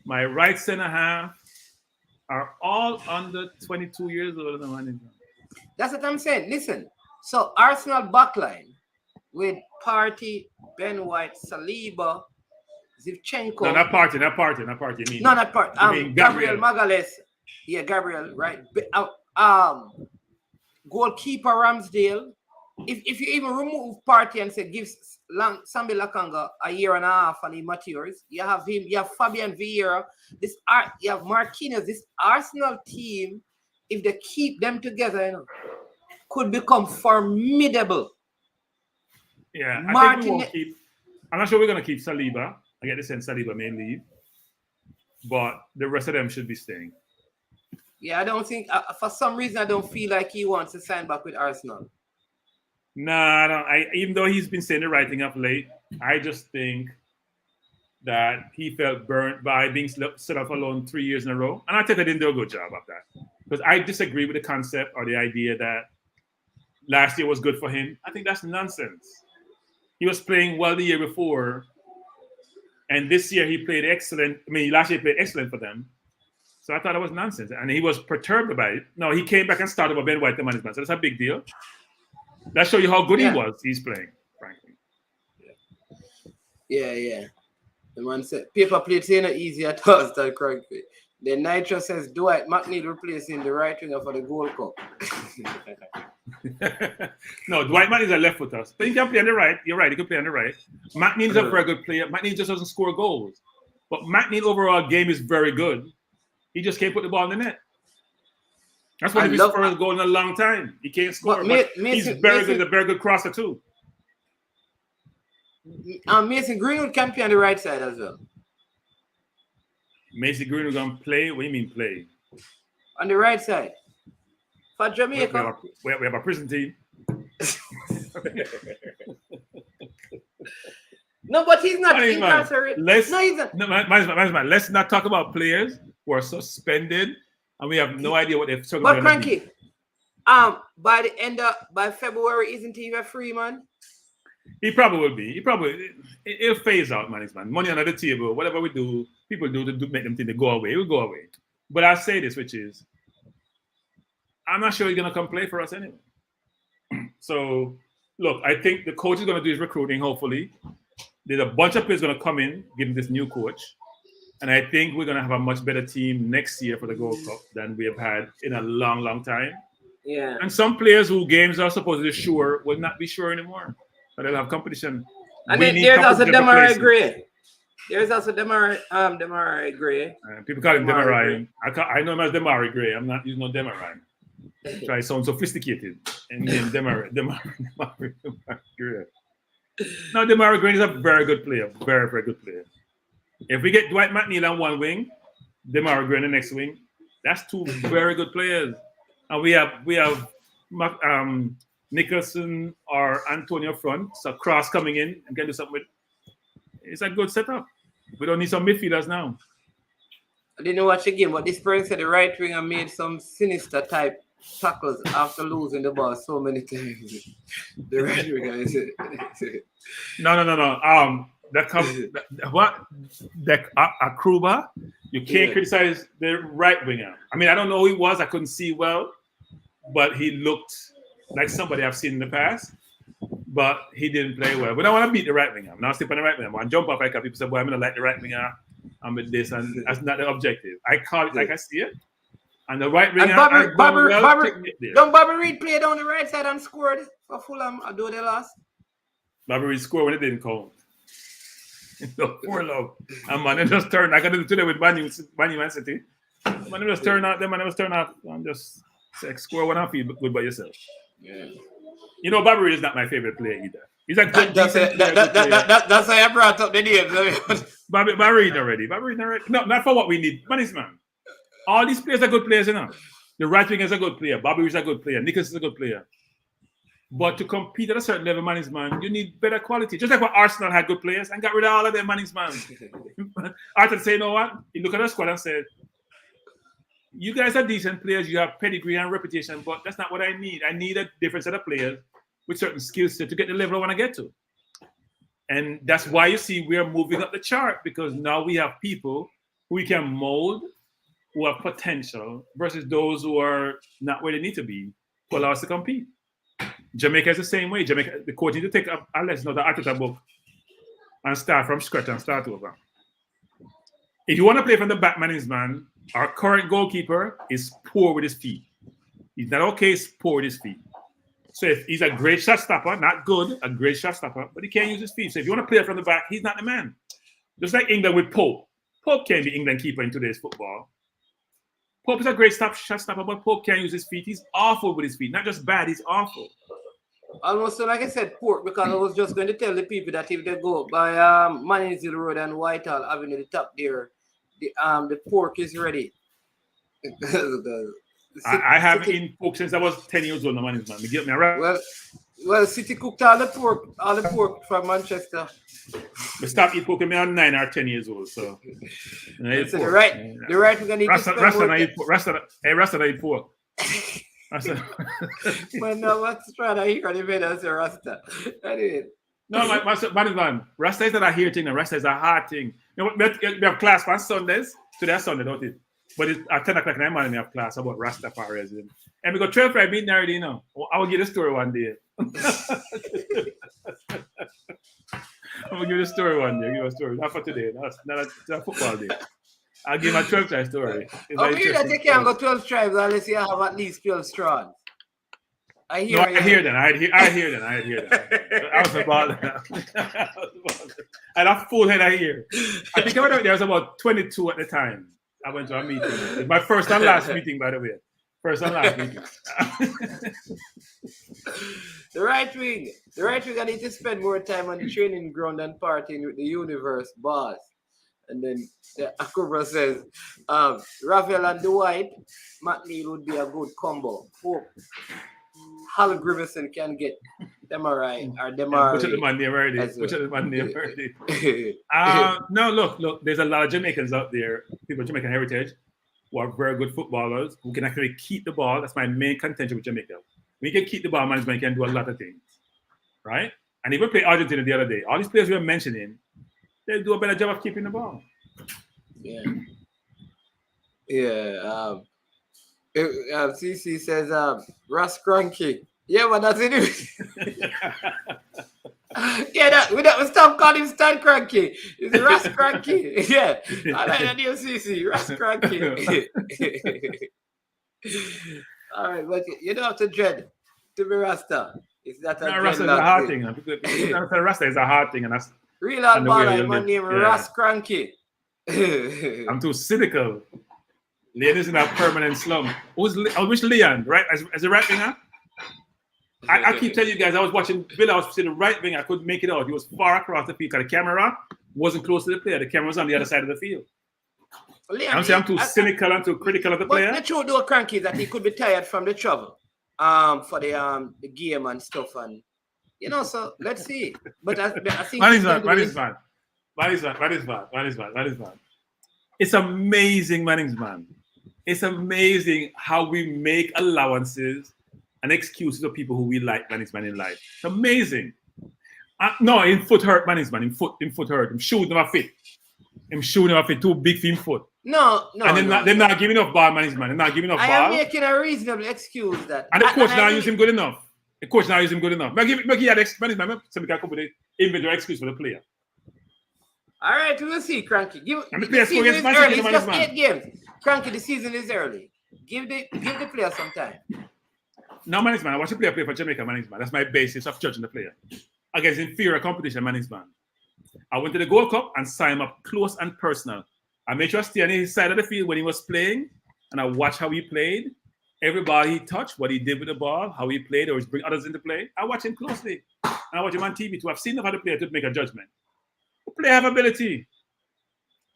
my right centre half are all under 22 years old. That's what I'm saying. Listen, so Arsenal backline with Partey, Ben White, Saliba, Zinchenko. No, not Partey. No, not Partey. Gabriel Magalhaes. Yeah, Gabriel, right. Goalkeeper Ramsdale. If you even remove Partey and say give Sambi Lakanga a year and a half and he matures, you have him, you have Fabian Vieira, you have Marquinhos. This Arsenal team, if they keep them together, could become formidable. Yeah, I think we won't keep. I'm not sure we're going to keep Saliba. I get the sense Saliba may leave, but the rest of them should be staying. Yeah, I don't think. For some reason, I don't feel like he wants to sign back with Arsenal. Nah, no. Even though he's been saying the right thing of late, I just think that he felt burnt by being set up alone 3 years in a row, and I think they didn't do a good job of that. Because I disagree with the concept or the idea that last year was good for him. I think that's nonsense. He was playing well the year before, and this year he played excellent. I mean, last year he played excellent for them. So I thought it was nonsense. And he was perturbed about it. No, he came back and started with Ben White, the management. So that's a big deal. That shows you how good he was. He's playing, frankly. Yeah. The man said, paper plates ain't easy at all, that correct. Then Nitro says, Dwight McNeil replacing the right winger for the Gold Cup. No, Dwight McNeil is a left footer. But he can play on the right. You're right, he can play on the right. McNeil is a very good player. McNeil just doesn't score goals. But McNeil overall game is very good. He just can't put the ball in the net. That's why he's first goal in a long time. He can't score. But he's very good, a very good crosser too. Mason Greenwood can play on the right side as well. Mason Greenwood gonna play? What do you mean play? On the right side. For Jamaica. We have a prison team. No, but he's not incarcerated. Let's not talk about players who are suspended and we have no idea what they're talking about. But Cranky, by February, isn't he a free man? He probably will be. He'll phase out, man. Money under the table, whatever we do, people do to make them think they go away. It will go away. But I'll say this, which is, I'm not sure he's gonna come play for us anyway. So, look, I think the coach is gonna do his recruiting. Hopefully, there's a bunch of players gonna come in, given this new coach, and I think we're gonna have a much better team next year for the Gold Cup than we have had in a long, long time. Yeah. And some players who games are supposedly sure will not be sure anymore. But they'll have competition. And then there's also Demarai Gray. There's also Demarai Gray. People call him Demarai. I know him as Demarai Gray. I'm not using no Demarai. Try to sound sophisticated. And then Demarai Gray. No, Demarai Gray is a very good player. Very, very good player. If we get Dwight McNeil on one wing, Demarai Gray on the next wing, that's two very good players. And we have Nicholson or Antonio front, so cross coming in and can do something with. It's a good setup. We don't need some midfielders now. I didn't watch the game, but this person said the right winger made some sinister type tackles after losing the ball so many times. The right winger is No. Akruba, you can't criticize the right winger. I mean, I don't know who he was. I couldn't see well, but he looked like somebody I've seen in the past, but he didn't play well. But I want to beat the right winger. I'm not sleeping on the right winger. I want to jump up like people say, boy, I'm going to like the right winger. I'm with this, and that's not the objective. I call it like I see it. And the right winger... Don't Bobby Reid play down the right side and scored for Fulham, although they lost? Bobby Reid scored when it didn't count. Poor love. And man, they just turned. I got to do today with Man City. Man, they just turn out. And just say, score one and feel good by yourself. Yeah. You know, Bobby Reid is not my favorite player either. He's a good. That's why I brought up the names. Bobby Reid already. No, not for what we need. Man. All these players are good players, you know. The right winger is a good player. Bobby Reid is a good player. Nicholas is a good player. But to compete at a certain level, man, you need better quality. Just like what Arsenal had good players and got rid of all of their man. Arteta say, you know what? He look at the squad and said, you guys are decent players. You have pedigree and reputation, but that's not what I need. I need a different set of players with certain skills to get the level I want to get to. And that's why you see we're moving up the chart, because now we have people who we can mold, who have potential, versus those who are not where they need to be to allow us to compete. Jamaica is the same way. Jamaica, the coach need to take a lesson of the Arteta book and start from scratch and start over. If you want to play from the back, man, our current goalkeeper is poor with his feet. He's not okay, he's poor with his feet. So if he's a great shot stopper, not good, a great shot stopper, but he can't use his feet. So if you want to play from the back, he's not the man. Just like England with Pope. Pope can't be England keeper in today's football. Pope is a great shot stopper, but Pope can't use his feet. He's awful with his feet. Not just bad, he's awful. Almost like I said, pork, because I was just going to tell the people that if they go by Manning Road and Whitehall Avenue, the top there, the pork is ready. I haven't eaten pork since I was 10 years old. Man. You get me right? Well, City cooked all the pork from Manchester. We stopped eating pork when I was 9 or 10 years old. So the right we're gonna eat Rasta eat pork. But no, what's trying to hear the man as a Rasta? No, man, Rasta is not a here thing. Rasta is a hard thing. You know, we have class on Sundays. Today is Sunday, don't it? But it's at 10 o'clock in the morning, I have class about Rastafarianism. And we got 12 Friday meeting already, you know. I will give you the story one day. I'm going to give you the story one day. Give you a story. Not for today. Not a football day. I'll give my 12 tribe story. I hear that you can't go 12 tribes unless you have at least 12 strong. I hear that. I hear that. I was about that. And a full head I hear. I think there was about 22 at the time. I went to a meeting. It's my first and last meeting, by the way. First and last meeting. The right wing, I need to spend more time on the training ground and partying with the universe boss. And then Akubra says, Rafael and Dwight, McNeil would be a good combo. Hope Hal Grievison can get Demari or Demari. Which of the man name already? No, look, there's a lot of Jamaicans out there, people of Jamaican heritage, who are very good footballers, who can actually keep the ball. That's my main contention with Jamaica. When you can keep the ball, management can do a lot of things, right? And even play Argentina the other day. All these players we were mentioning, they do a better job of keeping the ball. Yeah. CC says, Russ Cranky. Yeah, but that's it. We stop calling him Stan Cranky. It's Russ Cranky. Yeah. I like that new CC, Russ Cranky. All right, but you don't have to dread to be Rasta. It's not a Rasta is a hard thing. Rasta is a hard thing, and that's real hard baller. My name is Russ Cranky. I'm too cynical. Leon is in a permanent slum. I wish Leon, right? As a right winger. I keep telling you guys, I was watching Villa, I was sitting right wing, I couldn't make it out. He was far across the field because the camera wasn't close to the player. The camera was on the other side of the field. Leon, I'm too cynical and too critical of the player. The truth though, Cranky, is that he could be tired from the travel for the game and stuff. And so let's see. But I think Man is bad. It's amazing, man. It's amazing how we make allowances and excuses of people who we like management in life. It's amazing. No, in foot hurt management. In foot hurt. I'm shooting him a fit. Too big for him foot. No. And they're not giving enough ball management. They're not giving enough ball. I am making a reasonable excuse that. And the coach now use him good enough. Make that management so we can come with an individual excuse for the player. All right, we'll see, Cranky. And the player score against Man City. It's just 8 games. Cranky, the season is early. Give the player some time. No, management. I watch the player play for Jamaica management. That's my basis of judging the player. Against inferior competition management. I went to the Gold Cup and signed him up close and personal. I made sure I stay on his side of the field when he was playing, and I watched how he played. Every ball he touched, what he did with the ball, how he played, or he's bring others into play. I watch him closely. And I watch him on TV too. I've seen enough of the player to make a judgment. The player have ability.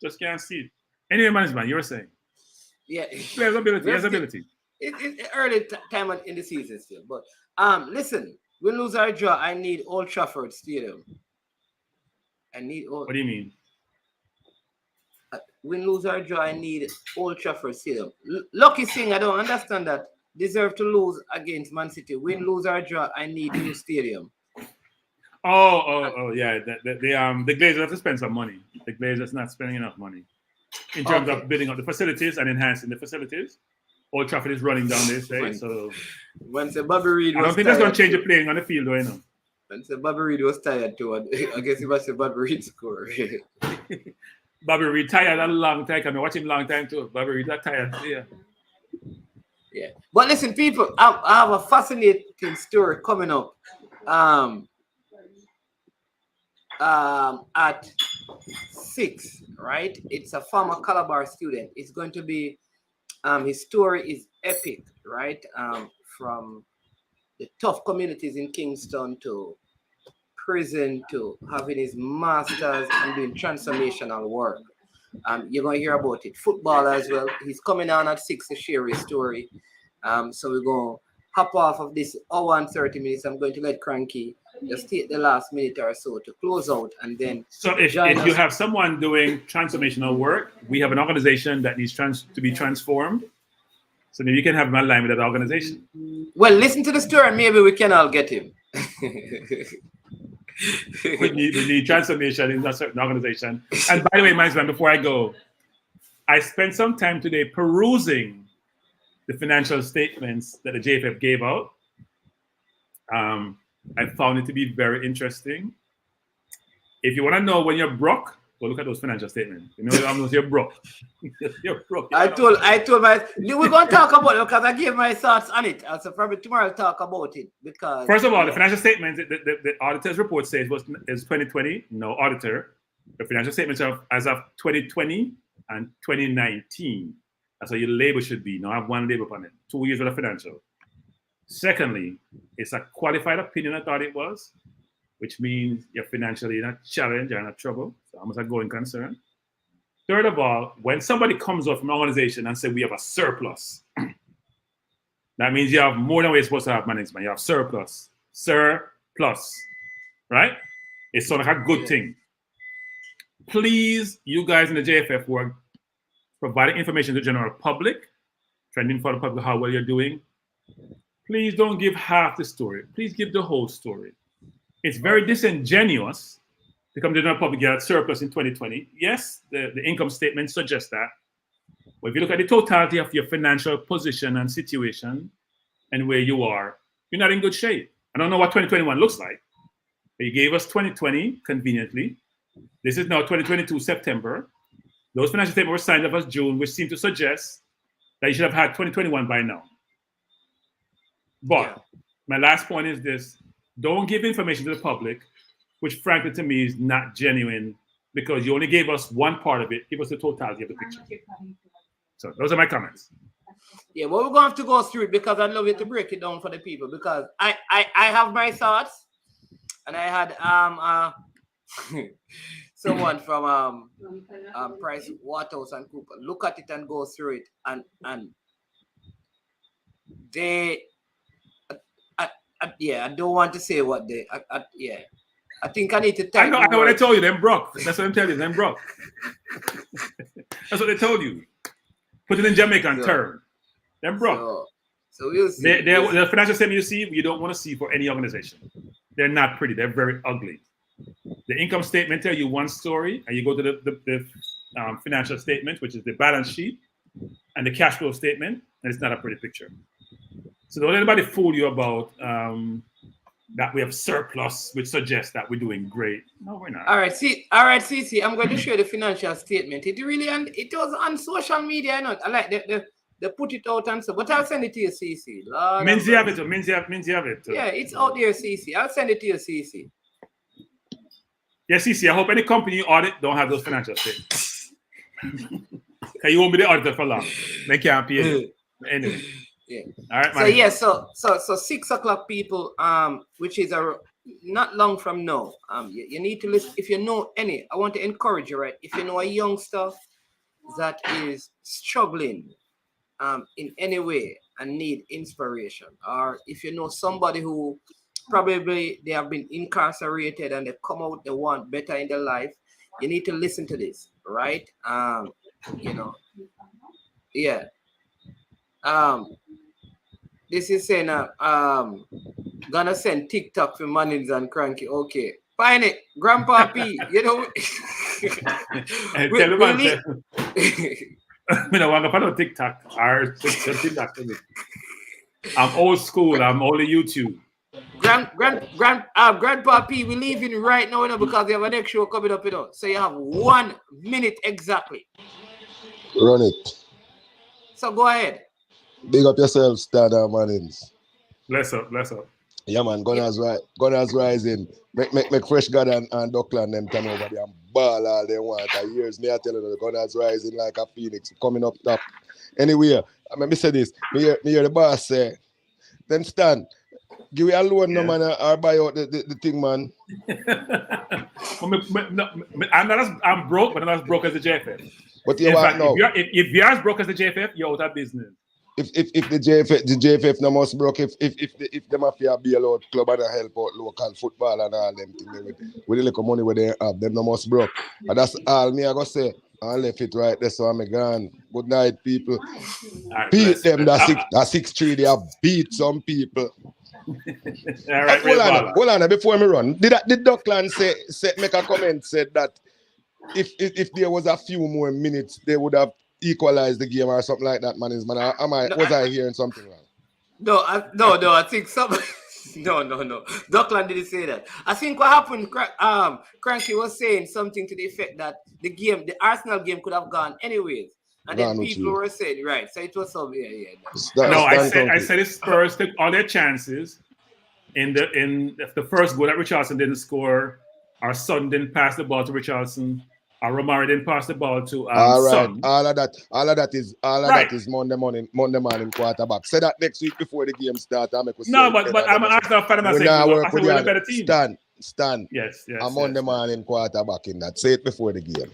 Just can't see it. Anyway, management, you were saying. Yeah. Player has ability. He has ability. It's early time in the season still. But listen, we lose our draw. I need Old Trafford Stadium. What do you mean? Win, lose or draw, I need Old Trafford Stadium. Lucky thing, I don't understand that. Deserve to lose against Man City. Win, lose or draw, I need new stadium. Yeah. The Glazers have to spend some money. The Glazers not spending enough money in terms of building up the facilities and enhancing the facilities. Old Trafford is running down this day, so once Bobby Reid, I don't think that's going to change the playing on the field, though, you know. And so Bobby Reid was tired too. I guess he must say Bobby Reid score. Bobby Reid tired a long time. I watch him a long time too. Bobby Reid that tired. Yeah. But listen, people, I have a fascinating story coming up. At 6, right? It's a former Calabar student. It's going to be his story is epic, right? From the tough communities in Kingston to prison to having his master's and doing transformational work. You're going to hear about it. Football as well. He's coming on at 6 to share his story. So we're going to hop off of this hour and 30 minutes. I'm going to let Cranky just take the last minute or so to close out and then. So if you have someone doing transformational work, we have an organization that needs to be transformed. So maybe you can have him aligned with that organization. Well, listen to the story and maybe we can all get him. we need transformation in a certain organization. And by the way, management, before I go, I spent some time today perusing the financial statements that the JFF gave out. I found it to be very interesting. If you want to know when you're broke, go look at those financial statements. You know, I'm not you're broke. You're broke. I told we're gonna talk about it because I gave my thoughts on it. So probably tomorrow I'll talk about it because first of all, the financial statements, the auditor's report says is 2020. No auditor. The financial statements are as of 2020 and 2019. That's how your label should be. Now I have one label on it. 2 years worth of financial. Secondly, it's a qualified opinion, I thought it was, which means you're financially in a challenge, you're in a trouble. So almost a going concern. Third of all, when somebody comes up from an organization and says we have a surplus, that means you have more than we're supposed to have management. You have surplus. Surplus. Right? It's sort of a good thing. Please, you guys in the JFF who are providing information to the general public, trending for the public how well you're doing, please don't give half the story. Please give the whole story. It's very disingenuous to come to the general public get surplus in 2020. Yes, the income statement suggests that. But if you look at the totality of your financial position and situation and where you are, you're not in good shape. I don't know what 2021 looks like. But you gave us 2020 conveniently. This is now 2022 September. Those financial statements were signed up as June, which seem to suggest that you should have had 2021 by now. But my last point is this. Don't give information to the public, which frankly to me is not genuine because you only gave us one part of it. Give us the totality of the picture. So those are my comments. Yeah, well, we're going to have to go through it because I'd love you to break it down for the people because I have my thoughts and I had someone from Price Waterhouse and Cooper look at it and go through it and they I don't want to say what they I think I need to tell you. I know what I told you, them broke. That's what I'm telling you, them broke. That's what they told you. Put it in Jamaican term. Them broke. So we'll see. The financial statement you see, you don't want to see for any organization. They're not pretty, they're very ugly. The income statement tell you one story, and you go to the financial statement, which is the balance sheet, and the cash flow statement, and it's not a pretty picture. So don't let anybody fool you about that we have surplus, which suggests that we're doing great. No, we're not. All right, CC, I'm going to show the financial statement. It was on social media, I like they put it out and so, but I'll send it to you, CC. Means you have it. Yeah, it's out there, CC. I'll send it to you, CC. Yeah, CC, I hope any company you audit don't have those financial statements. Okay, you won't be the auditor for long. They can't pay it. Anyway. Yeah. All right. So 6 o'clock, people. Which is not long from now. You need to listen. If you know any, I want to encourage you, right? If you know a youngster that is struggling, in any way and need inspiration, or if you know somebody who probably they have been incarcerated and they come out, they want better in their life, you need to listen to this, right? This is saying gonna send TikTok for Mannings and Cranky. Okay, find it, Grandpa P. You know. I don't want to follow TikTok or TikTok. I'm old school. I'm only YouTube. Grandpa P, we're leaving right now, because we have a next show coming up, So you have 1 minute exactly. Run it. So go ahead. Big up yourself, Standard Mannings. Bless up. Yeah, man. Gunners rising. Make Fresh God and Duckland them turn over there and ball all they want. For years, me I tell you, the Gunners rising like a phoenix, coming up top. Anyway, let me say this. Me hear the boss say, then Stan, give me a loan, no man, or buy out the thing, man. I'm broke, but I'm not as broke as the JFF. But you want now. If you're as broke as the JFF, you're out of business. If the JFF no must broke, if the mafia be allowed club and help out local football and all them things with the little money where they have, them no must broke. And that's all me I go say. I left it right there, so I'm gone. Good night, people. Right, beat them. That 6-3. They have beat some people. All right, hold on. Before me run, did Duckland say make a comment said that if there was a few more minutes, they would have equalize the game or something like that, man. Was I hearing something wrong? No, I think some. No. Dockland didn't say that. I think what happened, Cranky was saying something to the effect that the Arsenal game could have gone anyways. And then people were saying, right, so it was so, I said the Spurs took all their chances in the first goal that Richarlison didn't score, our son didn't pass the ball to Richarlison, our Romari didn't pass the ball to Son. All of that is Monday morning quarterback. Say that next week before the game starts. No, but I'm an Arsenal fan. I said we're a better team. Stan. Yes. A Monday morning quarterback in that. Say it before the game.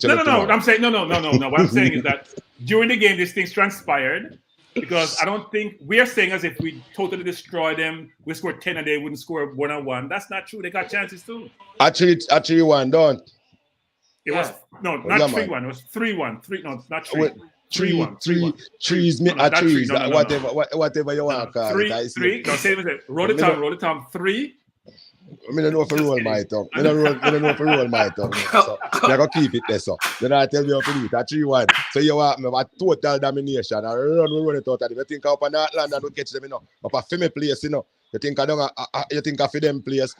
No. I'm saying no. What I'm saying is that during the game, these things transpired because I don't think we're saying as if we totally destroy them. We scored 10 and they wouldn't score 1-on-1. That's not true. They got chances too. Actually, one don't. It was not 3-1. It was 3-1. 3 no, not 3. 3-1. Trees. Whatever you want to call it. 3. No, say it. Roll it down. 3. I don't know if I roll my tongue. I don't know if I roll my tongue. So I gotta keep it there. So then I tell you how to do it. 3-1. So you want me a total domination. I run it out of them. You think up on that land and don't catch them, Up a female place, You think I for them place.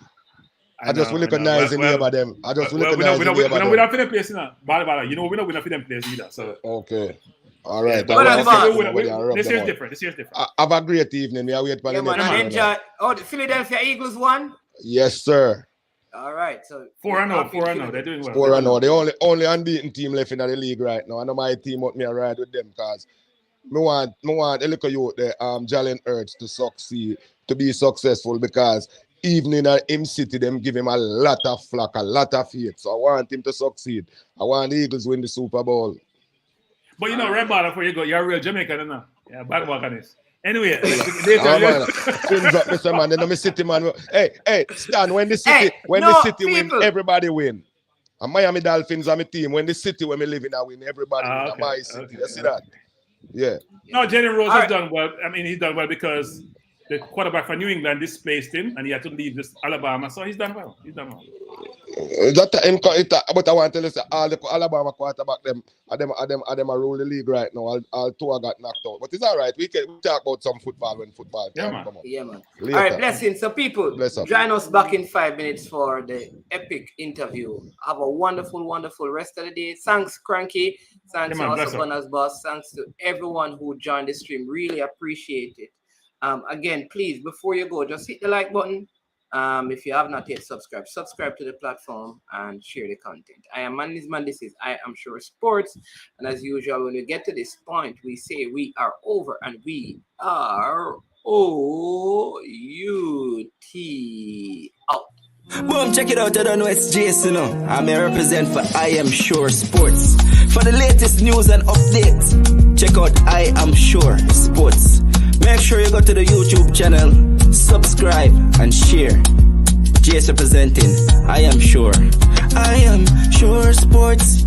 I just will recognize the name of them. I just will recognize the name of them. We're not for them place, Bada. We're not for them place either. So okay. All right. This year's different. Have a great evening. We are waiting for the next one. Enjoy. Oh, the Philadelphia Eagles won? Yes, sir. All right. So 4-0. They're doing well. 4-0. The only unbeaten team left in the league right now. I know my team want me to ride with them because I want a little youth there, Jalen Hurts to succeed, to be successful because even in him city, them give him a lot of flack, a lot of hate. So I want him to succeed. I want the Eagles win the Super Bowl. But Red Ball, before you go, you're a real Jamaican, no? Yeah, bad work on this. Anyway, fins up, Mr. Man. Then I'm a city man. Hey, Stan, when the city win, everybody win. And Miami Dolphins are my team. When the city where we live in, I win, everybody win. Okay, my city. Okay, you see that? Yeah. No, Jalen Rose has done well. I mean, he's done well because the quarterback for New England displaced him and he had to leave this Alabama. So he's done well. But I want to tell you, all the Alabama quarterback, them are rule the league right now. All two got knocked out. But it's all right. We talk about some football when football come on. Yeah, man. Later. All right, blessings. So people, join us back in 5 minutes for the epic interview. Have a wonderful, wonderful rest of the day. Thanks, Cranky. Thanks to also Gunners Boss. Thanks to everyone who joined the stream. Really appreciate it. Again, please, before you go, just hit the like button. If you have not yet subscribe to the platform and share the content. I am Man. This is I Am Sure Sports. And as usual, when we get to this point, we say we are over and we are OUT out. Boom, check it out. I don't know it's Jason. I'm a represent for I Am Sure Sports. For the latest news and updates, check out I Am Sure Sports. Make sure you go to the YouTube channel, subscribe and share. JS representing I Am Sure. I Am Sure Sports.